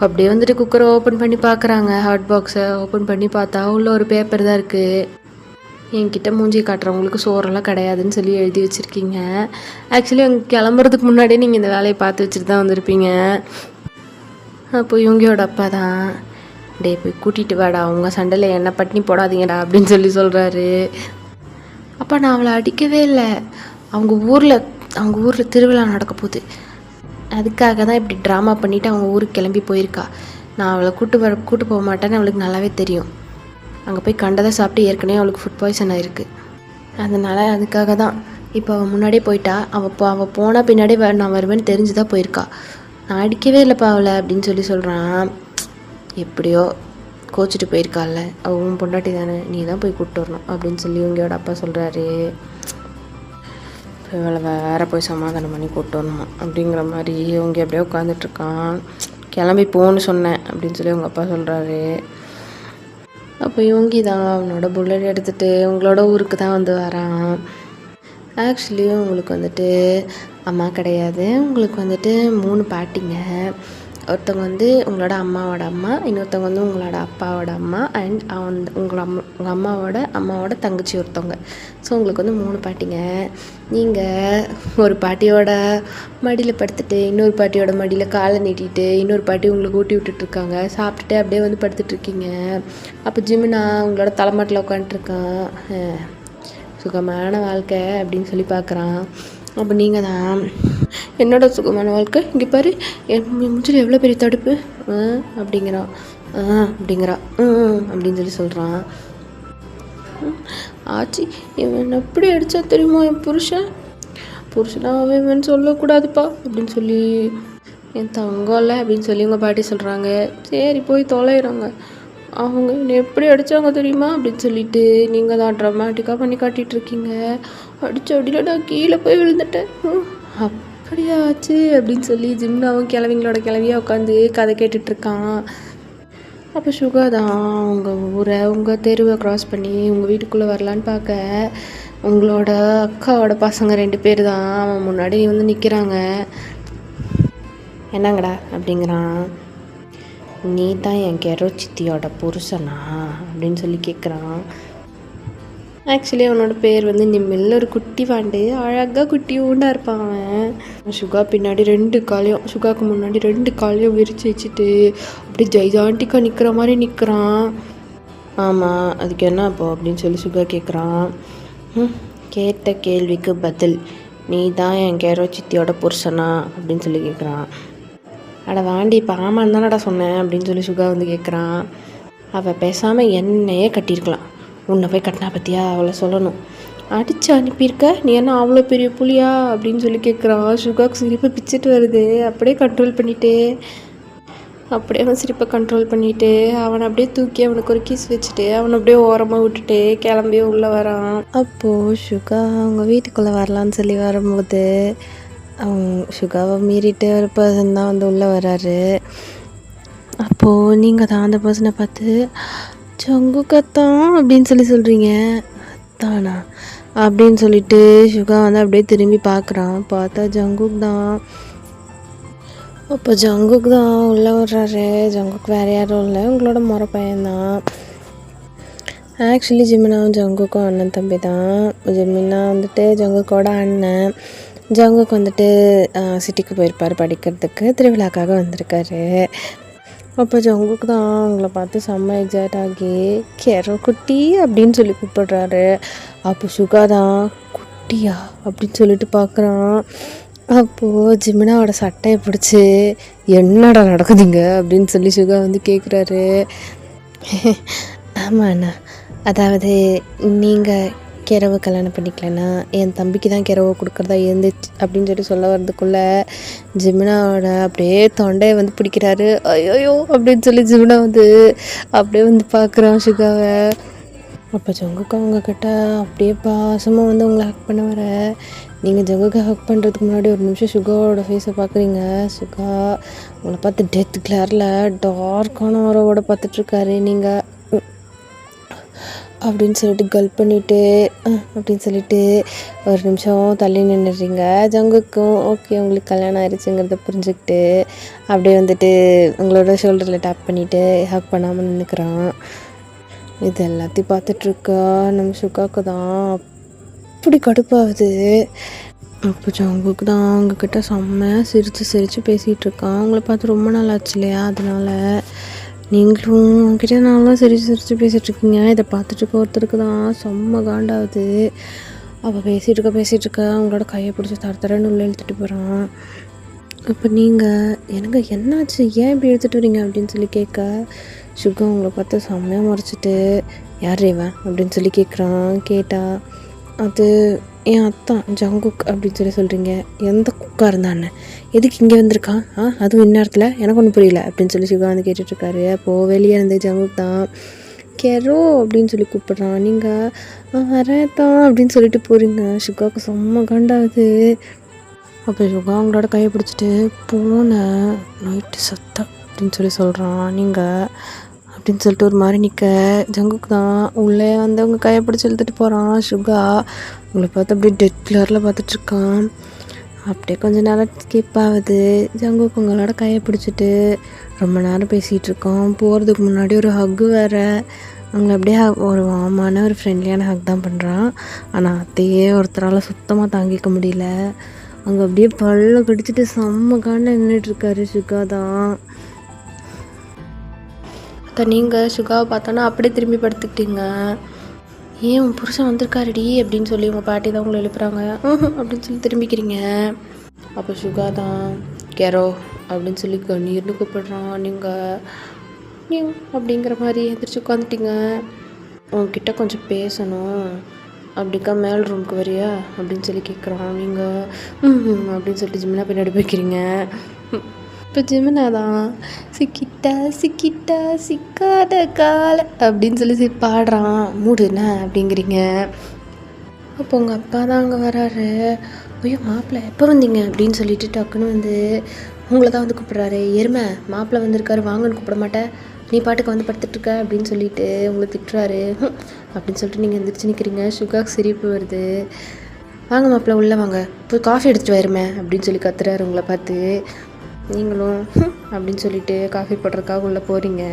அப்படியே வந்துட்டு குக்கரை ஓப்பன் பண்ணி பார்க்குறாங்க. ஹாட் பாக்ஸை ஓப்பன் பண்ணி பார்த்தா உள்ளே ஒரு பேப்பர் தான் இருக்குது. என்கிட்ட மூஞ்சி காட்டுறவங்களுக்கு சோறெல்லாம் கிடையாதுன்னு சொல்லி எழுதி வச்சுருக்கீங்க. ஆக்சுவலி அங்கே கிளம்புறதுக்கு முன்னாடியே நீங்கள் இந்த வேலையை பார்த்து வச்சுட்டு தான் வந்திருப்பீங்க. அப்போ இவங்களோட அப்பா தான் டே போய் கூட்டிகிட்டு வாடா, அவங்க சண்டையில் என்ன பட்டினி போடாதீங்கடா அப்படின்னு சொல்லி சொல்கிறாரு. அப்பா நான் அவளை அடிக்கவே இல்லை, அவங்க ஊரில் திருவிழா நடக்க போகுது, அதுக்காக தான் இப்படி ட்ராமா பண்ணிவிட்டு அவங்க ஊருக்கு கிளம்பி போயிருக்கா. நான் அவளை கூட்டு போக மாட்டேன்னு அவளுக்கு நல்லாவே தெரியும். அங்கே போய் கண்டதை சாப்பிட்டு ஏற்கனவே அவளுக்கு ஃபுட் பாய்சன் ஆகிருக்கு. அதனால் அதுக்காக தான் இப்போ அவள் முன்னாடியே போயிட்டா. அவள் போனால் பின்னாடி நான் வருவேன்னு தெரிஞ்சு தான் போயிருக்கா. நான் அடிக்கவே இல்லைப்பா அவளை அப்படின்னு சொல்லி சொல்கிறான். எப்படியோ கோச்சிட்டு போயிருக்காள்ல, அவன் பொண்டாட்டி தானே, நீ தான் போய் கூப்பிட்டு வரணும் அப்படின்னு சொல்லி உங்களோட அப்பா சொல்கிறாரு. இப்போ இவளை வேற போய் சமாதானம் பண்ணி கூப்பிட்டு வரணுமா அப்படிங்கிற மாதிரி இவங்க அப்படியே உட்காந்துட்ருக்கான். கிளம்பி போன்னு சொன்னேன் அப்படின்னு சொல்லி அவங்க அப்பா சொல்கிறாரு. அப்போ இவங்கி தான் அவனோட புல்லட் எடுத்துகிட்டு உங்களோட ஊருக்கு தான் வந்து வரான். ஆக்சுவலி உங்களுக்கு வந்துட்டு அம்மா கிடையாது, உங்களுக்கு வந்துட்டு 3 பாட்டிங்க. ஒருத்தவங்க வந்து உங்களோட அம்மாவோட அம்மா, இன்னொருத்தவங்க வந்து உங்களோட அப்பாவோட அம்மா, அண்ட் உங்கள் அம்மாவோட தங்கச்சி ஒருத்தவங்க. ஸோ உங்களுக்கு வந்து 3 பாட்டிங்க. நீங்கள் ஒரு பாட்டியோட மடியில் படுத்துட்டு இன்னொரு பாட்டியோட மடியில் காலை நீட்டிட்டு இன்னொரு பாட்டி உங்களுக்கு ஊட்டி விட்டுட்ருக்காங்க. சாப்பிட்டுட்டு அப்படியே வந்து படுத்துட்ருக்கீங்க. அப்போ ஜிமினா உங்களோட தலைமாட்டில் உட்காந்துட்ருக்கான். சுகமான வாழ்க்கை அப்படின்னு சொல்லி பார்க்குறான். அப்போ நீங்கள் தான் என்னோட சுகமான வாழ்க்கை, இங்கே பாரு என் மூஞ்சில் எவ்வளோ பெரிய தடுப்பு அப்படிங்கிறான். அப்படின்னு சொல்லி சொல்கிறான். ஆச்சி இவன் எப்படி அடித்தா தெரியுமா என் புருஷனா அவன் சொல்லக்கூடாதுப்பா அப்படின்னு சொல்லி என் தங்கம்ல அப்படின்னு சொல்லி உங்கள் பாட்டி சொல்கிறாங்க. சரி போய் தொலைகிறாங்க. அவங்க என்னை எப்படி அடித்தாங்க தெரியுமா அப்படின்னு சொல்லிட்டு நீங்கள் தான் ட்ராமாட்டிக்காக பண்ணி காட்டிகிட்ருக்கீங்க. அடித்த அடியில் நான் கீழே போய் விழுந்துட்டேன். அப்படியா ஆச்சு அப்படின்னு சொல்லி ஜிம்னாவும் கிழவிங்களோட கிளவியாக உட்காந்து கதை கேட்டுட்ருக்கான். அப்போ சுகா தான் உங்கள் தெருவை க்ராஸ் பண்ணி உங்கள் வீட்டுக்குள்ளே வரலான்னு பார்க்க உங்களோட அக்காவோட பசங்க 2 பேர் தான் அவன் முன்னாடி வந்து நிற்கிறாங்க. என்னங்கடா அப்படிங்கிறான். நீ தான் என் கெரோ சித்தியோட புருஷனா அப்படின்னு சொல்லி கேட்குறான். ஆக்சுவலி அவனோட பேர் வந்து நிம்மில். ஒரு குட்டி வாண்டு, அழகாக குட்டி ஊண்டாக இருப்பான் அவன். சுகா பின்னாடி 2 காலையும், சுகாவுக்கு முன்னாடி 2 காலையும் விரித்து வச்சுட்டு அப்படியே ஜைஜாண்டிக்காக நிற்கிற மாதிரி நிற்கிறான். ஆமாம், அதுக்கு என்ன அப்போ அப்படின்னு சொல்லி சுகா கேட்குறான். கேட்ட கேள்விக்கு பதில், நீ தான் என் கேரோ சித்தியோட புருஷனா அப்படின்னு சொல்லி கேட்குறான். அட வாண்டி, இப்போ ஆமான்னு தானடா சொன்னேன் அப்படின்னு சொல்லி சுகா வந்து கேட்குறான். அவள் பேசாமல் என்னையே கட்டியிருக்கலாம், உன்னை போய் கட்டினா பற்றியா அவளை சொல்லணும். அடித்து அனுப்பியிருக்க, நீ என்ன அவ்வளோ பெரிய புலியா அப்படின்னு சொல்லி கேட்குறான். சுகாவுக்கு சிரிப்பை பிச்சுட்டு வருது. அப்படியே அவன் சிரிப்பை கண்ட்ரோல் பண்ணிவிட்டு அவனை அப்படியே தூக்கி அவனுக்கு ஒரு கிஸ் வச்சுட்டு அவனை அப்படியே ஓரமாக விட்டுட்டு கிளம்பி உள்ளே வரான். அப்போது சுகா அவங்க வீட்டுக்குள்ளே வரலான்னு சொல்லி வரும்போது சுகாவை மீறிட்டு ஒரு பர்சன் தான் வந்து உள்ளே வராரு. அப்போது நீங்கள் தான் அந்த பர்சனை பார்த்து ஜங்குக்கத்தான் அப்படின்னு சொல்லி சொல்கிறீங்க. தானா அப்படின்னு சொல்லிட்டு சுகா வந்து அப்படியே திரும்பி பார்க்குறான். பார்த்தா ஜங்குக் தான். அப்போ ஜங்குக் தான் உள்ளே வர்றாரு. ஜங்குக் வேறு யாரும் இல்லை, உங்களோட முறை பையன்தான். ஆக்சுவலி ஜிமினாவும் ஜங்குக்கும் அண்ணன் தம்பி தான். ஜிமினா வந்துட்டு ஜங்குக்கோட அண்ணன். ஜங்குக் வந்துட்டு சிட்டிக்கு போயிருப்பார் படிக்கிறதுக்கு, திருவிழாக்காக வந்திருக்காரு. அப்போ ஜங்குக்கு தான் அவங்கள பார்த்து செம்ம எக்ஸைட் ஆகி கேரோ குட்டி அப்படின்னு சொல்லி கூப்பிடுறாரு. அப்போ சுகா தான் குட்டியா அப்படின்னு சொல்லிட்டு பார்க்குறான். அப்போது ஜிமினாவோட சட்டையை பிடிச்சி என்னடா நடக்குதுங்க அப்படின்னு சொல்லி சுகா வந்து கேட்குறாரு. ஆமாண்ணா, அதாவது நீங்கள் கெரவை கல்யாணம் பண்ணிக்கலன்னா என் தம்பிக்கு தான் கெரவை கொடுக்குறதா இருந்துச்சு அப்படின்னு சொல்லி சொல்ல வர்றதுக்குள்ளே ஜிமினாவோட அப்படியே தொண்டையை வந்து பிடிக்கிறாரு. ஐயோயோ அப்படின்னு சொல்லி ஜிமினா வந்து அப்படியே வந்து பார்க்குறான் சுகாவை. அப்போ ஜங்குக்கு அவங்கக்கிட்ட அப்படியே பாசமாக வந்து உங்களை ஹக் பண்ண வர, நீங்கள் ஜங்குக்கு ஹக் பண்ணுறதுக்கு முன்னாடி ஒரு நிமிஷம் சுகாவோட ஃபேஸை பார்க்குறீங்க. சுகா உங்களை பார்த்து டெத் கிளாரில் டார்க்கான ஆரோவோட பார்த்துட்ருக்காரு. நீங்கள் அப்படின்னு சொல்லிட்டு கல்ப் பண்ணிவிட்டு அப்படின்னு சொல்லிட்டு ஒரு நிமிஷம் தள்ளி நின்றுறீங்க. ஜங்குக்கும் ஓகே உங்களுக்கு கல்யாணம் ஆயிடுச்சுங்கிறத புரிஞ்சுக்கிட்டு அப்படியே வந்துட்டு உங்களோட ஷோல்டரில் டேப் பண்ணிவிட்டு ஹக் பண்ணாமல் நின்றுக்கிறான். இது எல்லாத்தையும் பார்த்துட்ருக்கா நம்ம சுகாவுக்கு தான் அப்படி கடுப்பாகுது. அப்போ ஜங்குக்கு தான் அவங்கக்கிட்ட செம்மையாக சிரித்து பேசிகிட்ருக்கான். அவங்கள பார்த்து ரொம்ப நாள் ஆச்சு இல்லையா, அதனால் நீங்களும் உங்ககிட்ட நான்லாம் சிரித்து பேசிகிட்ருக்கீங்க. இதை பார்த்துட்டு ஒருத்தருக்கு தான் செம்ம காண்டாகுது. அப்போ பேசிகிட்ருக்க அவங்களோட கையை பிடிச்சி தரன்னு உள்ளே இழுத்துட்டு போகிறான். அப்போ நீங்கள் எனக்கு என்னாச்சு, ஏன் இப்படி எடுத்துகிட்டு வரீங்க அப்படின்னு சொல்லி கேட்க சுகா அவங்கள பார்த்து செம்மையாக முறைச்சிட்டு யார் இவன் அப்படின்னு சொல்லி கேட்டால் அது என் அத்தான் ஜங்குக் அப்படின்னு சொல்லி சொல்கிறீங்க. எந்த குக்காக இருந்தான்னு எதுக்கு இங்கே வந்திருக்கான், அதுவும் இந்நேரத்தில் எனக்கு ஒன்றும் புரியல அப்படின்னு சொல்லி சுகா வந்து கேட்டுட்ருக்காரு. அப்போது வெளியே இருந்து ஜங்குக் தான் கெரோ அப்படின்னு சொல்லி கூப்பிட்றான். நீங்கள் வரேன் தான் அப்படின்னு சொல்லிட்டு போகிறீங்க. சுகாவுக்கு செம்ம காண்டாகுது. அப்போ சுகா அவங்களோட கையை பிடிச்சிட்டு போன நைட்டு சத்தம் அப்படின்னு சொல்லி சொல்கிறான். நீங்கள் அப்படின்னு சொல்லிட்டு ஒரு மாதிரி நிற்க ஜங்குக்கு தான் உள்ளே வந்து அவங்க கையை பிடிச்சி இழுத்துட்டு போகிறான். சுகா உங்களை பார்த்து அப்படியே டெட் கிளரில் பார்த்துட்ருக்கான். அப்படியே கொஞ்சம் நேரம் ஸ்கிப் ஆகுது. ஜங்குக்கு உங்களோட கையை பிடிச்சிட்டு ரொம்ப நேரம் பேசிகிட்டு இருக்கோம். போகிறதுக்கு முன்னாடி ஒரு ஹக்கு வேறு. அவங்கள அப்படியே ஒரு வாமான ஒரு ஃப்ரெண்ட்லியான ஹக் தான் பண்ணுறான். ஆனால் அதையே ஒருத்தரால் சுத்தமாக தாங்கிக்க முடியல. அங்கே அப்படியே பல்ல கடிச்சிட்டு செம்ம காண்ட நின்றுட்டுருக்காரு சுகா தான். நீங்கள் சுகாவை பார்த்தோன்னா அப்படியே திரும்பி படுத்துக்கிட்டீங்க. ஏன் உன் புருஷன் வந்திருக்காருடி அப்படின்னு சொல்லி உங்கள் பாட்டி தான் உங்களை எழுப்புறாங்க. அப்படின்னு சொல்லி திரும்பிக்கிறீங்க. அப்போ சுகா தான் கெரோ அப்படின்னு சொல்லி கண்ணீர்னு கூப்பிடுறான். நீங்கள் அப்படிங்கிற மாதிரி எந்திரிச்சு உட்காந்துட்டீங்க. உங்ககிட்ட கொஞ்சம் பேசணும், அப்படிக்கா மேல் ரூமுக்கு வரியா அப்படின்னு சொல்லி கேட்குறான். நீங்கள் அப்படின்னு சொல்லிட்டு ஜிமினா பின்னாடி போய்க்கிறீங்க. இப்போ ஜிமினா தான் சிக்கிட்டா சிக்காத கால அப்படின்னு சொல்லி பாடுறான். மூடுண்ண அப்படிங்கிறீங்க. அப்போ உங்கள் அப்பா தான் அங்கே வராரு. ஐயோ மாப்பிள்ளை எப்போ வந்தீங்க அப்படின்னு சொல்லிட்டு டக்குன்னு வந்து உங்களை தான் வந்து கூப்பிட்றாரு. எருமை மாப்பிள்ளை வந்திருக்காரு வாங்கன்னு கூப்பிட மாட்டேன், நீ பாட்டுக்கு வந்து படுத்துட்ருக்க அப்படின்னு சொல்லிட்டு உங்களை திட்டுறாரு. அப்படின்னு சொல்லிட்டு நீங்கள் எந்திரிச்சு நிற்கிறீங்க. சுகாக்கு சிரிப்பு வருது. வாங்க மாப்பிள்ளை உள்ளே வாங்க, போய் காஃபி எடுத்துகிட்டு வருமே அப்படின்னு சொல்லி கத்துறாரு உங்களை பார்த்து. நீங்களும் அப்படின்னு சொல்லிட்டு காஃபி போடுறதுக்காக உள்ளே போகிறீங்க.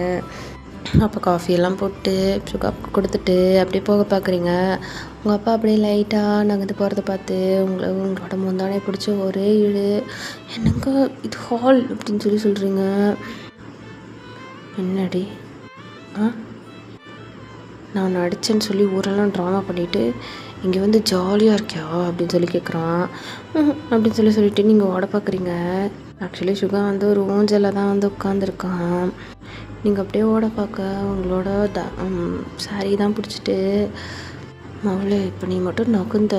அப்போ காஃபியெல்லாம் போட்டு சுகர் கொடுத்துட்டு அப்படியே போக பார்க்குறீங்க. உங்கள் அப்பா அப்படியே லைட்டாக நகர்ந்து போகிறத பார்த்து உங்களோட முந்தானே பிடிச்சி ஒரே இழு. என்னங்க இது ஹால் அப்படின்னு சொல்கிறீங்க. என்னடி நான் அடித்தேன்னு சொல்லி ஊரெல்லாம் ட்ராமா பண்ணிவிட்டு இங்கே வந்து ஜாலியாக இருக்கியா அப்படின்னு சொல்லி கேட்குறான். அப்படின்னு சொல்லிட்டு நீங்கள் ஓட பார்க்குறீங்க. ஆக்சுவலி சுகர் வந்து ஒரு ஊஞ்சலில் தான் வந்து உட்காந்துருக்கான். நீங்கள் அப்படியே ஓட பார்க்க உங்களோட சாரி தான் பிடிச்சிட்டு மகளே இப்போ நீ மட்டும் நகுந்த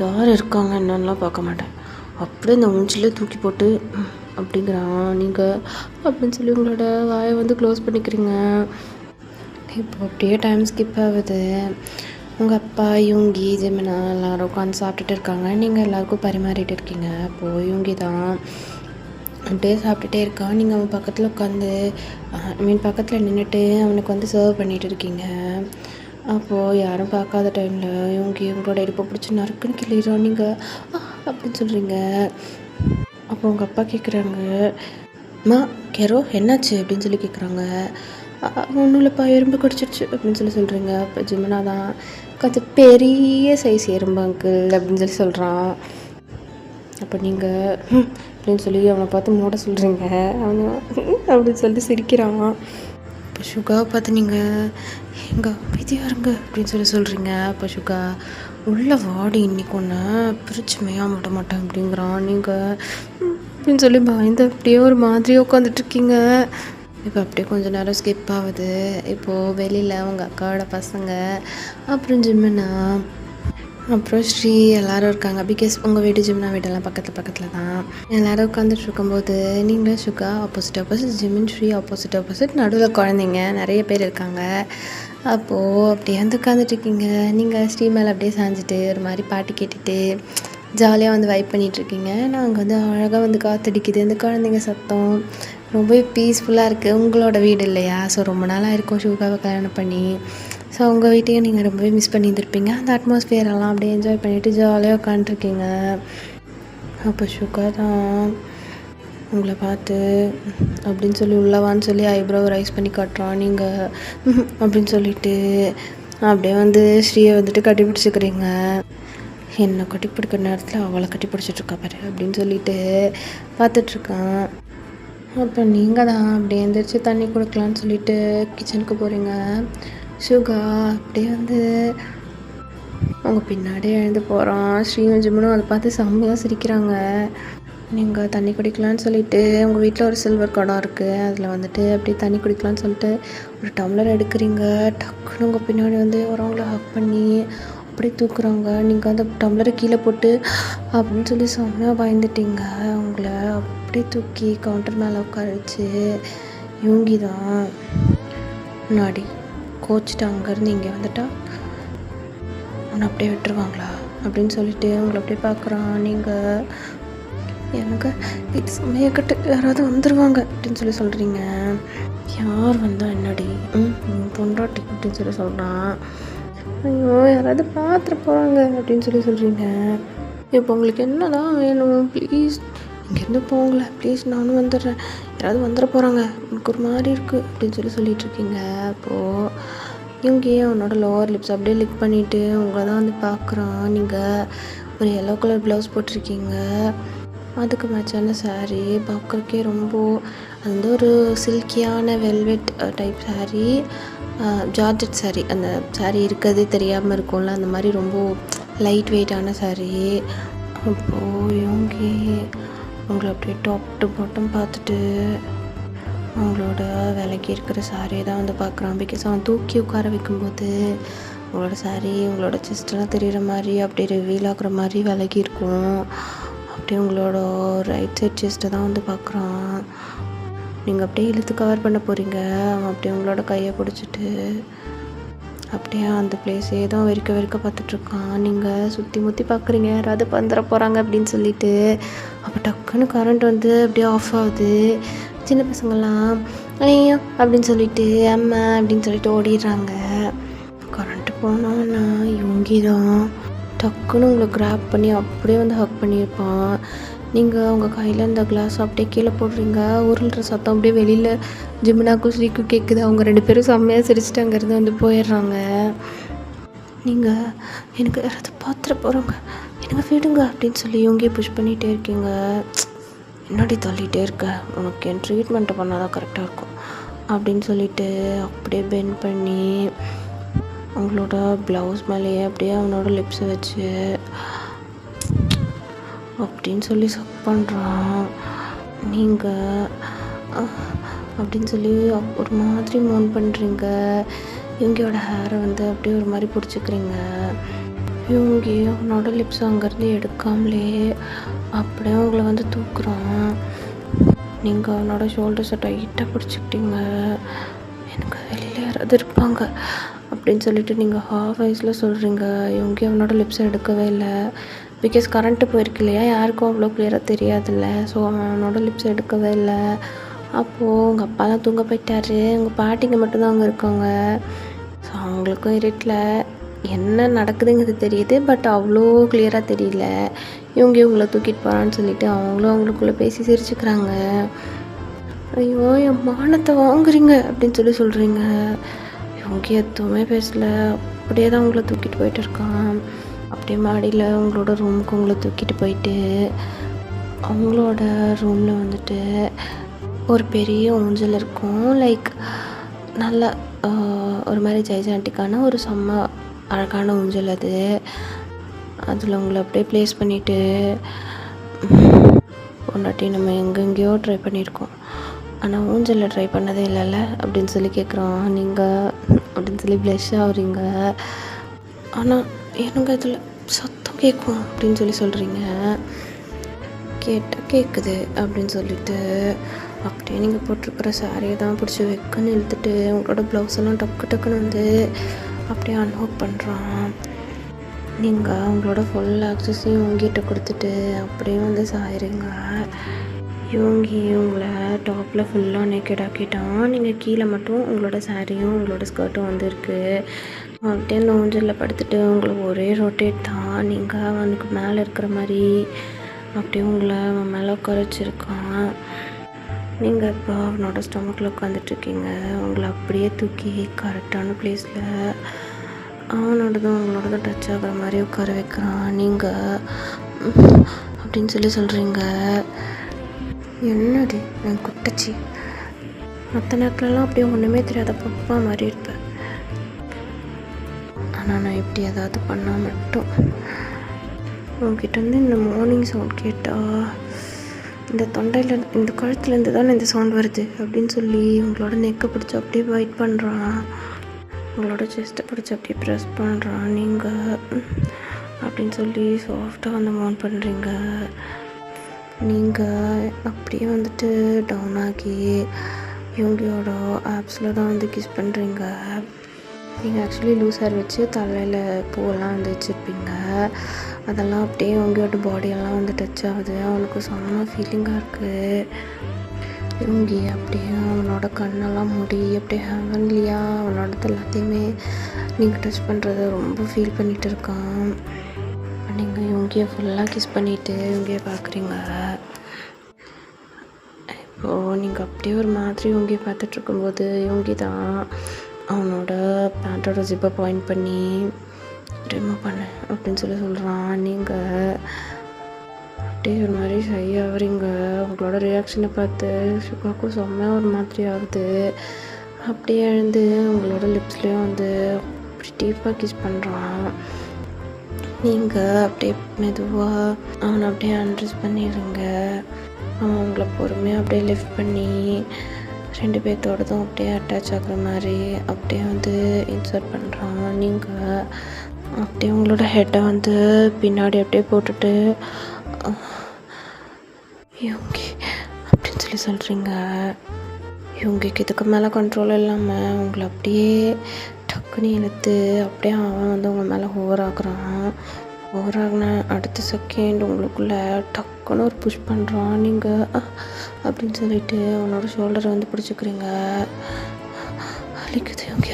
யார் இருக்காங்க என்னன்னெலாம் பார்க்க மாட்டேன், அப்படியே இந்த ஊஞ்சிலே தூக்கி போட்டு அப்படிங்கிறான். நீங்கள் அப்படின்னு சொல்லி உங்களோட வாயை வந்து க்ளோஸ் பண்ணிக்கிறீங்க. இப்போ அப்படியே டைம் ஸ்கிப் ஆகுது. உங்கள் அப்பா யூங்கி ஜெமினா எல்லோரும் உட்காந்து சாப்பிட்டுட்டு இருக்காங்க. நீங்கள் எல்லாருக்கும் பரிமாறிட்டு இருக்கீங்க. அப்போது யூங்கி தான் அப்படியே சாப்பிட்டுட்டே இருக்கான். நீங்கள் அவன் பக்கத்தில் உட்காந்து பக்கத்தில் நின்றுட்டு அவனுக்கு வந்து சர்வ் பண்ணிகிட்டு இருக்கீங்க. அப்போது யாரும் பார்க்காத டைமில் யூங்கி உங்களோட இடுப்பை பிடிச்சி நறுக்குன்னு கிள்ளிடுறோம். நீங்கள் அப்படின்னு சொல்கிறீங்க. அப்போ உங்கள் அப்பா கேட்குறாங்க, அம்மா கெரோ என்னாச்சு அப்படின்னு சொல்லி கேட்குறாங்க. ஒன்றும் இல்லைப்பா எறும்பு கடிச்சிருச்சு அப்படின்னு சொல்கிறீங்க. இப்போ ஜிமினா தான் கொஞ்சம் பெரிய சைஸ் எறும்பு அங்கிள் அப்படின்னு சொல்கிறான். அப்போ நீங்கள் அப்படின்னு சொல்லி அவனை பார்த்து மூட சொல்கிறீங்க. அவனை அப்படின்னு சொல்லிட்டு சிரிக்கிறான். இப்போ சுகாவை பார்த்து நீங்கள் எங்கே அமைதியாக இருங்க அப்படின்னு சொல்கிறீங்க. அப்போ சுகா உள்ள வாடி இன்னைக்கு ஒன்று பிரிச்சு மேயாக விட மாட்டேன் அப்படிங்கிறான். நீங்கள் அப்படின்னு சொல்லி பயந்து அப்படியே ஒரு மாதிரியே உட்காந்துட்ருக்கீங்க. இப்போ அப்படியே கொஞ்சம் நேரம் ஸ்கிப் ஆகுது. இப்போது வெளியில் உங்கள் அக்காவோட பசங்க அப்புறம் ஜிம்மினா அப்புறம் ஸ்ரீ எல்லோரும் இருக்காங்க. பிகாஸ் உங்கள் வீடு ஜிம்னா வீடெல்லாம் பக்கத்தில் தான். எல்லோரும் உட்காந்துட்டு இருக்கும்போது நீங்களும் சுகா ஆப்போசிட் ஜிம்மின் ஸ்ரீ ஆப்போசிட் நடுவில் குழந்தைங்க நிறைய பேர் இருக்காங்க. அப்போது அப்படியே வந்து உட்காந்துட்ருக்கீங்க. நீங்கள் ஸ்ரீ மேலே அப்படியே சாஞ்சிட்டு ஒரு மாதிரி பாட்டு கேட்டுட்டு ஜாலியாக வந்து வைப் பண்ணிகிட்ருக்கீங்க. நாங்கள் வந்து அழகாக வந்து காற்றடிக்குது. இந்த குழந்தைங்க சத்தம் ரொம்ப பீஸ்ஃபுல்லாக இருக்குது. உங்களோட வீடு இல்லையா? ஸோ ரொம்ப நாளாக இருக்கும் சுகாவை கல்யாணம் பண்ணி. ஸோ உங்கள் வீட்டையும் நீங்கள் ரொம்பவே மிஸ் பண்ணியிருந்துருப்பீங்க. அந்த அட்மாஸ்ஃபியரெல்லாம் அப்படியே என்ஜாய் பண்ணிவிட்டு ஜாலியாக உட்காந்துருக்கீங்க. அப்போ சுகா தான் உங்களை பார்த்து அப்படின்னு சொல்லி உள்ளவான்னு சொல்லி ஐப்ரோவை ரைஸ் பண்ணி காட்டுறான். நீங்கள் அப்படின்னு சொல்லிட்டு அப்படியே வந்து ஸ்ரீயை வந்துட்டு கட்டி பிடிச்சிக்கிறீங்க. என்னை கட்டி பிடிக்கிற நேரத்தில் அவளை கட்டி பிடிச்சிட்ருக்கா பாரு அப்படின்னு சொல்லிட்டு பார்த்துட்ருக்கான். அப்போ நீங்கள் தான் அப்படியே எழுந்திரிச்சு தண்ணி கொடுக்கலான்னு சொல்லிட்டு கிச்சனுக்கு போகிறீங்க. சுகா அப்படியே வந்து அவங்க பின்னாடியே எழுந்து போகிறான். ஸ்ரீயும் ஜிம்முனும் அதை பார்த்து செம்மையாக சிரிக்கிறாங்க. நீங்கள் தண்ணி குடிக்கலான்னு சொல்லிட்டு உங்கள் வீட்டில் ஒரு சில்வர் குடம் இருக்குது, அதில் வந்துட்டு அப்படியே தண்ணி குடிக்கலான்னு சொல்லிட்டு ஒரு டம்ளர் எடுக்கிறீங்க. டக்குன்னு உங்கள் பின்னாடி வந்து வரவங்கள ஹக் பண்ணி அப்படியே தூக்குறாங்க. நீங்கள் அந்த டம்ளரை கீழே போட்டு அப்படின்னு சொல்லி செம்மையாக பயந்துட்டீங்க. அவங்கள அப்படியே தூக்கி கவுண்டர் மேலே உட்கார வச்சு யூங்கி தான் முன்னாடி கோச்சிட்டு அங்கேருந்து இங்கே வந்துட்டா உன்னை அப்படியே விட்டுருவாங்களா அப்படின்னு சொல்லிட்டு அவங்கள அப்படியே பார்க்குறான். நீங்கள் எனக்கு இது சமயக்கட்டு யாராவது வந்துடுவாங்க அப்படின்னு சொல்கிறீங்க. யார் வந்தால் என்னடி பொண்டாட்டி அப்படின்னு சொல்கிறான். ஐயோ யாராவது பார்த்துட்டு போகிறாங்க அப்படின்னு சொல்கிறீங்க. இப்போ உங்களுக்கு என்னதான் வேணும்? ப்ளீஸ் இங்கேருந்து போங்களே ப்ளீஸ், நானும் வந்துடுறேன், யாராவது வந்துட போகிறாங்க, எனக்கு ஒரு மாதிரி இருக்குது அப்படின்னு சொல்லிகிட்ருக்கீங்க. அப்போது இங்கே அவனோட லோவர் லிப்ஸ் அப்படியே லிக் பண்ணிவிட்டு உங்களை தான் வந்து பார்க்குறான். நீங்கள் ஒரு எல்லோ கலர் ப்ளவுஸ் போட்டிருக்கீங்க, அதுக்கு மேட்சான சாரீ பார்க்குறக்கே ரொம்ப அது வந்து ஒரு சில்கியான velvet type sari, georgette sari. அந்த சாரீ இருக்கிறதே தெரியாமல் இருக்கும்ல, அந்த மாதிரி ரொம்ப லைட் வெயிட்டான சாரீ. அப்போது யோங்கி உங்களை அப்படியே டாப் டு பாட்டம் பார்த்துட்டு அவங்களோட விலைக்கு இருக்கிற சாரியை தான் வந்து பார்க்குறான். பிகாஸ் அவன் தூக்கி உட்கார வைக்கும்போது உங்களோட சாரீ உங்களோட செஸ்டெல்லாம் தெரிகிற மாதிரி அப்படியே ரிவீல் ஆகுற மாதிரி விலைக்கு இருக்கும். அப்படியே உங்களோட ரைட் சைட் செஸ்ட்டை தான் வந்து பார்க்குறான். நீங்கள் அப்படியே இழுத்து கவர் பண்ண போகிறீங்க. அவன் அப்படியே உங்களோட கையை பிடிச்சிட்டு அப்படியே அந்த பிளேஸே தான் வெறிக்க பார்த்துட்ருக்கான். நீங்கள் சுற்றி முற்றி பார்க்குறீங்க, யாராவது வந்துட போகிறாங்க அப்படின்னு சொல்லிட்டு. அப்போ டக்குன்னு கரண்ட் வந்து அப்படியே ஆஃப் ஆகுது. சின்ன பசங்கள்லாம் ஐயோ அப்படின்னு சொல்லிட்டு அம்மா அப்படின்னு சொல்லிட்டு ஓடிடுறாங்க. கரண்ட்டு போனோன்னா யோங்கி தான் டக்குன்னு உங்களை கிராப் பண்ணி அப்படியே வந்து ஹக் பண்ணியிருப்பான். நீங்கள் உங்கள் கையில் இந்த கிளாஸ் அப்படியே கீழே போடுறீங்க. உருள்ற சத்தம் அப்படியே வெளியில் ஜிம்னாக்கும் ஸ்ரீக்கும் கேட்குது. அவங்க 2 பேரும் செம்மையாக சிரிச்சுட்டு அங்கேருந்து வந்து போயிடுறாங்க. நீங்கள் எனக்கு யாராவது பார்த்துட போகிறோங்க, எனக்கு விடுங்க அப்படின்னு சொல்லி இவங்கே புஷ் பண்ணிகிட்டே இருக்கீங்க. முன்னாடி தள்ளிகிட்டே இருக்க, உனக்கு என் ட்ரீட்மெண்ட்டை பண்ணால் தான் கரெக்டாக இருக்கும் அப்படின்னு சொல்லிட்டு அப்படியே பெண்ட் பண்ணி அவங்களோட ப்ளவுஸ் மேலேயே அப்படியே அவனோட லிப்ஸை வச்சு அப்படின்னு சொல்லி சக் பண்ணுறான். நீங்கள் அப்படின்னு சொல்லி ஒரு மாதிரி மோன் பண்ணுறீங்க. இவங்களோட ஹேரை வந்து அப்படியே ஒரு மாதிரி பிடிச்சிக்கிறீங்க. இவங்க அவனோட லிப்ஸ் அங்கேருந்து எடுக்காமலே அப்படியே அவங்கள வந்து தூக்குறான். நீங்கள் அவனோட ஷோல்டர்ஸை டைட்டாக பிடிச்சிக்கிட்டீங்க. எனக்கு வெளியில் யாராவது இருப்பாங்க அப்படின்னு சொல்லிட்டு நீங்கள் ஹாஃப் வாய்ஸில் சொல்கிறீங்க. இவங்க அவனோட லிப்ஸை எடுக்கவே இல்லை. பிகாஸ் கரண்ட்டு போயிருக்கு இல்லையா, யாருக்கும் அவ்வளோ கிளியராக தெரியாதுல்ல. ஸோ அவனோட லிப்ஸை எடுக்கவே இல்லை. அப்போது உங்கள் அப்பாலாம் தூங்க போயிட்டாரு. உங்கள் பாட்டிங்க மட்டும்தான் அங்கே இருக்காங்க. ஸோ அவங்களுக்கும் இருட்டில் என்ன நடக்குதுங்கிறது தெரியுது, பட் அவ்வளோ கிளியராக தெரியல. இவங்கள தூக்கிட்டு போகிறான்னு சொல்லிட்டு அவங்களும் அவங்களுக்குள்ளே பேசி சிரிச்சுக்கிறாங்க. ஐயோ என் மானத்தை வாங்குறீங்க அப்படின்னு சொல்லி சொல்கிறீங்க. இவங்க எதுவுமே பேசலை. அப்படியே தான் அவங்கள தூக்கிட்டு போயிட்டு இருக்கான். அப்படியே மாடியில் அவங்களோட ரூமுக்கு உங்களை தூக்கிட்டு போயிட்டு அவங்களோட ரூமில் வந்துட்டு ஒரு பெரிய ஊஞ்சல் இருக்கும். லைக் நல்ல ஒரு மாதிரி ஜைஜாண்டிக்கான ஒரு செம்ம அழகான ஊஞ்சல் அது. அதில் உங்களை அப்படியே ப்ளேஸ் பண்ணிவிட்டு ஒன்றாட்டி நம்ம எங்கெங்கேயோ ட்ரை பண்ணியிருக்கோம், ஆனால் ஊஞ்சலில் ட்ரை பண்ணதே இல்லைல்ல அப்படின்னு சொல்லி கேட்குறோம். நீங்கள் அப்படின்னு சொல்லி ப்ளஷ் ஆகுறீங்க. ஆனால் எனக்கு இதில் சத்தம் கேட்கும் அப்படின்னு சொல்லி சொல்கிறீங்க. கேட்டால் கேட்குது அப்படின்னு சொல்லிட்டு அப்படியே நீங்கள் போட்டிருக்கிற சாரியை தான் பிடிச்சி வைக்கன்னு இழுத்துட்டு உங்களோட ப்ளவுஸ் எல்லாம் டக்குன்னு வந்து அப்படியே அன்ஹூக் பண்ணுறான். நீங்கள் உங்களோட ஃபுல் ஆக்சஸையும் உங்ககிட்ட கொடுத்துட்டு அப்படியே வந்து சாயிறீங்க. இவங்களை டாப்பில் ஃபுல்லாக நேக்கட் ஆக்கிட்டான். நீங்கள் கீழே மட்டும் உங்களோட சாரியும் உங்களோட ஸ்கர்ட்டும் வந்துருக்கு. அப்படியே அந்த ஊஞ்சலில் படுத்துட்டு உங்களுக்கு ஒரே ரொட்டேட் தான். நீங்கள் அவனுக்கு மேலே இருக்கிற மாதிரி அப்படியே உங்களை அவன் மேலே உட்காரச்சிருக்கான். நீங்கள் இப்போ அவனோட ஸ்டொமக்கில் உட்காந்துட்ருக்கீங்க. உங்களை அப்படியே தூக்கி கரெக்டான ப்ளேஸில் அவனோடதும் உங்களோடதும் டச் ஆகிற மாதிரி உட்கார வைக்கிறான். நீங்கள் அப்படின்னு சொல்லி சொல்கிறீங்க. என்னடி நான் குட்டச்சி, மற்ற நேரத்துலலாம் அப்படியே ஒன்றுமே தெரியாத பப்பா மாதிரி இருப்பேன். ஆனால் நான் இப்படி ஏதாவது பண்ணால் மட்டும் உங்ககிட்ட வந்து இந்த மார்னிங் சவுண்ட் கேட்டால் இந்த தொண்டையில் இந்த கழுத்துலேருந்து தானே இந்த சவுண்ட் வருது அப்படின்னு சொல்லி உங்களோட நெக்கை பிடிச்சி அப்படியே வெயிட் பண்ணுறான். உங்களோட செஸ்ட்டை பிடிச்சி அப்படியே ப்ரெஸ் பண்ணுறான். நீங்கள் அப்படின்னு சொல்லி சாஃப்டாக வந்து மவுண்ட் பண்ணுறீங்க. நீங்கள் அப்படியே வந்துட்டு டவுன் ஆகி இவங்களோட ஆப்ஸில் தான் வந்து கிஸ் பண்ணுறீங்க. நீங்கள் ஆக்சுவலி லூஸ் ஹேர் வச்சு தலையில் பூவெல்லாம் வந்து வச்சுருப்பீங்க. அதெல்லாம் அப்படியே உங்களோட பாடியெல்லாம் வந்து டச் ஆகுது. அவனுக்கு செம்ம ஃபீலிங்காக இருக்குது. இவங்க அப்படியே அவனோட கண்ணெல்லாம் மூடி அப்படியே ஹெவன்லியாக அவனோடது எல்லாத்தையுமே நீங்கள் டச் பண்ணுறத ரொம்ப ஃபீல் பண்ணிகிட்டு இருக்கான். நீங்கள் இவங்க ஃபுல்லாக கிஸ் பண்ணிவிட்டு இவங்க பார்க்குறீங்க. இப்போது நீங்கள் அப்படியே ஒரு மாதிரி இவங்க பார்த்துட்ருக்கும்போது இவங்க தான் அவனோட பேண்ட்டோட ஜிப்பை பாயிண்ட் பண்ணி ரிமூவ் பண்ண அப்படின்னு சொல்லி சொல்கிறான். நீங்கள் அப்படியே ஒரு மாதிரி ஷை ஆகுறீங்க. உங்களோட ரியாக்ஷனை பார்த்து சுகாக்கும் செம்மையாக ஒரு மாதிரி ஆகுது. அப்படியே எழுந்து உங்களோட லிப்ஸ்லேயும் வந்து அப்படி டீப்பாக கிஸ் பண்ணுறான். நீங்கள் அப்படியே மெதுவாக அவனை அப்படியே அண்ட்ரெஸ் பண்ணிடுங்க. அவன் உங்களை பொறுமையாக அப்படியே லிஃப்ட் பண்ணி 2 பேர்த்தோடதும் அப்படியே அட்டாச் ஆகுற மாதிரி அப்படியே வந்து இன்சர்ட் பண்ணுறான். நீங்கள் அப்படியே உங்களோட ஹெட்டை வந்து பின்னாடி அப்படியே போட்டுட்டு இவங்க அப்படின்னு சொல்லி சொல்கிறீங்க. இவங்களுக்கு இதுக்கு மேலே கண்ட்ரோல் இல்லாமல் உங்களை அப்படியே டக்குன்னு இழுத்து அப்படியே அவன் வந்து உங்கள் மேலே ஓவர் ஆகின அடுத்த செகண்ட் உங்களுக்குள்ளே டக்குன்னு ஒரு புஷ் பண்ணுறான். நீங்கள் அப்படின்னு சொல்லிட்டு அவனோட ஷோல்டரை வந்து பிடிச்சிக்கிறீங்க. அழிக்குது இவங்க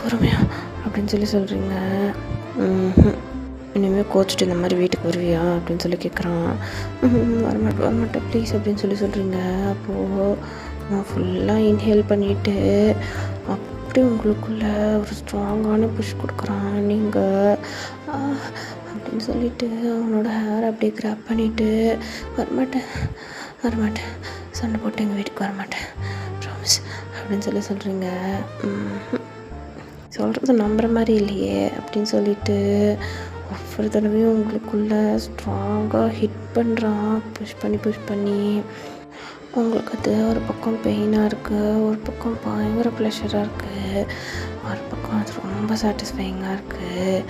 பொறுமையா அப்படின்னு சொல்லி சொல்கிறீங்க. இனிமேல் கோச்சிட்டு இந்த மாதிரி வீட்டுக்கு வருவியா அப்படின்னு சொல்லி கேட்குறான். வரமாட்டேன் ப்ளீஸ் அப்படின்னு சொல்கிறீங்க. அப்போது நான் ஃபுல்லாக இன்ஹேல் பண்ணிவிட்டு அப்படி உங்களுக்குள்ளே ஒரு ஸ்ட்ராங்கான புஷ் கொடுக்குறான். நீங்கள் அப்படின்னு சொல்லிட்டு அவனோட ஹேர் அப்படியே கிராப் பண்ணிவிட்டு வரமாட்டேன் சண்டை போட்டு எங்கள் வீட்டுக்கு வரமாட்டேன் ப்ராமிஸ் அப்படின்னு சொல்கிறீங்க. சொல்கிறது நம்புகிற மாதிரி இல்லையே அப்படின்னு சொல்லிட்டு ஒவ்வொரு தடவையும் உங்களுக்குள்ளே ஸ்ட்ராங்காக ஹிட் பண்ணுறான். புஷ் பண்ணி உங்களுக்கு அது ஒரு பக்கம் பெயினாக இருக்குது, ஒரு பக்கம் பயங்கர ப்ளஷராக இருக்குது, ஒரு பக்கம் அது ரொம்ப சாட்டிஸ்ஃபைங்காக இருக்குது.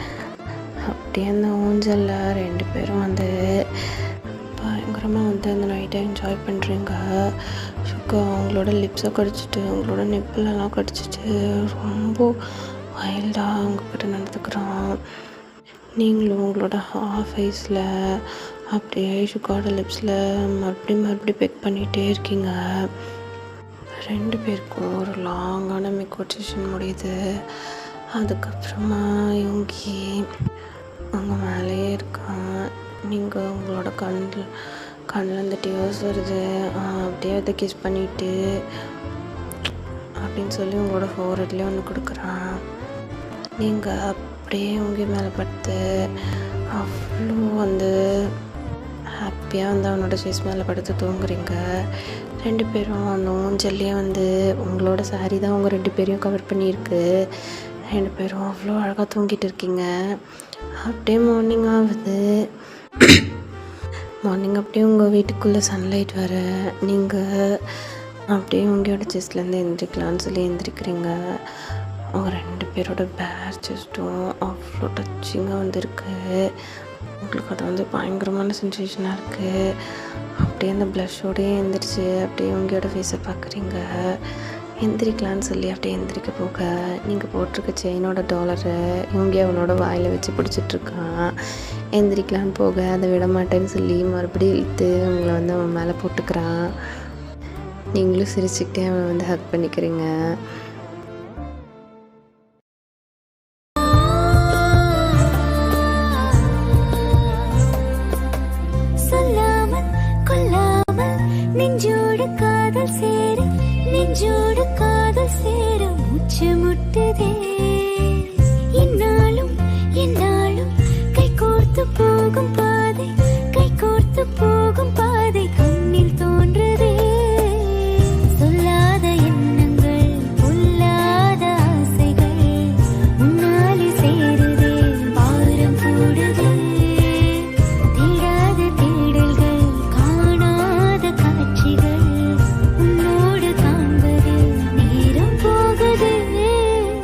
அப்படியே அந்த ஊஞ்சலில் 2 பேரும் பயங்கரமாக அந்த நைட்டை என்ஜாய் பண்ணுறீங்க. அவங்களோட லிப்ஸை கடிச்சிட்டு அவங்களோட நெப்பிலெல்லாம் கடிச்சிட்டு ரொம்ப வைல்டாக அவங்கக்கிட்ட நடந்துக்கிறான். நீங்களும் உங்களோட ஹாஃப் ஐஸில் அப்படியே சுக்காவோட லிப்ஸில் மறுபடியும் பெக் பண்ணிகிட்டே இருக்கீங்க. 2 பேருக்கும் ஒரு லாங்கான மேக்கவுட் செஷன் முடியுது. அதுக்கப்புறமா யோங்கி உங்கள் மேலேயே இருக்கான். நீங்கள் உங்களோட கண்ணில் அந்த டியர்ஸ் வருது, அப்படியே அதை கிஸ் பண்ணிவிட்டு அப்படின்னு சொல்லி உங்களோட ஃபோர்ஹெட்லேயே ஒன்று கொடுக்குறான். நீங்கள் அப்படியே உங்கள் மேலே படுத்து அவ்வளோ ஹாப்பியாக அவனோட ஃபேஸ் மேலே படுத்து தூங்குறீங்க. 2 பேரும் அந்த ஊஞ்சல்லையே உங்களோட சாரி தான் உங்கள் 2 பேரையும் கவர் பண்ணியிருக்கு. 2 பேரும் அவ்வளோ அழகாக தூங்கிட்டு இருக்கீங்க. அப்படியே மார்னிங் ஆகுது. மார்னிங் அப்படியே உங்கள் வீட்டுக்குள்ளே சன்லைட் வர நீங்கள் அப்படியே உங்களோட செஸ்ட்லேருந்து எந்திரிக்கலான்னு சொல்லி எந்திரிக்கிறீங்க. அவங்க 2 பேரோட பேர் செஸ்ட்டும் அவ்வளோ டச்சிங்காக இருக்கு. உங்களுக்கு அது பயங்கரமான சென்சேஷனாக இருக்குது. அப்படியே அந்த ப்ளஷோடையே எந்திரிச்சு அப்படியே உங்களோட ஃபேஸை பார்க்குறீங்க. எந்திரிக்கலான்னு சொல்லி அப்படியே எந்திரிக்க போக நீங்கள் போட்டிருக்க செயினோட டாலரை இவங்க அவனோட வாயில் வச்சு பிடிச்சிட்ருக்கான். எந்திரிக்கலான்னு போக அதை விட மாட்டேன்னு சொல்லி மறுபடியும் இழுத்து உங்களை அவன் மேலே போட்டுக்கிறான். நீங்களும் சிரிச்சுக்கிட்டே அவனை ஹக் பண்ணிக்கிறீங்க. நெஞ்சோடு காதல் சேர மூச்சு முட்டுதே.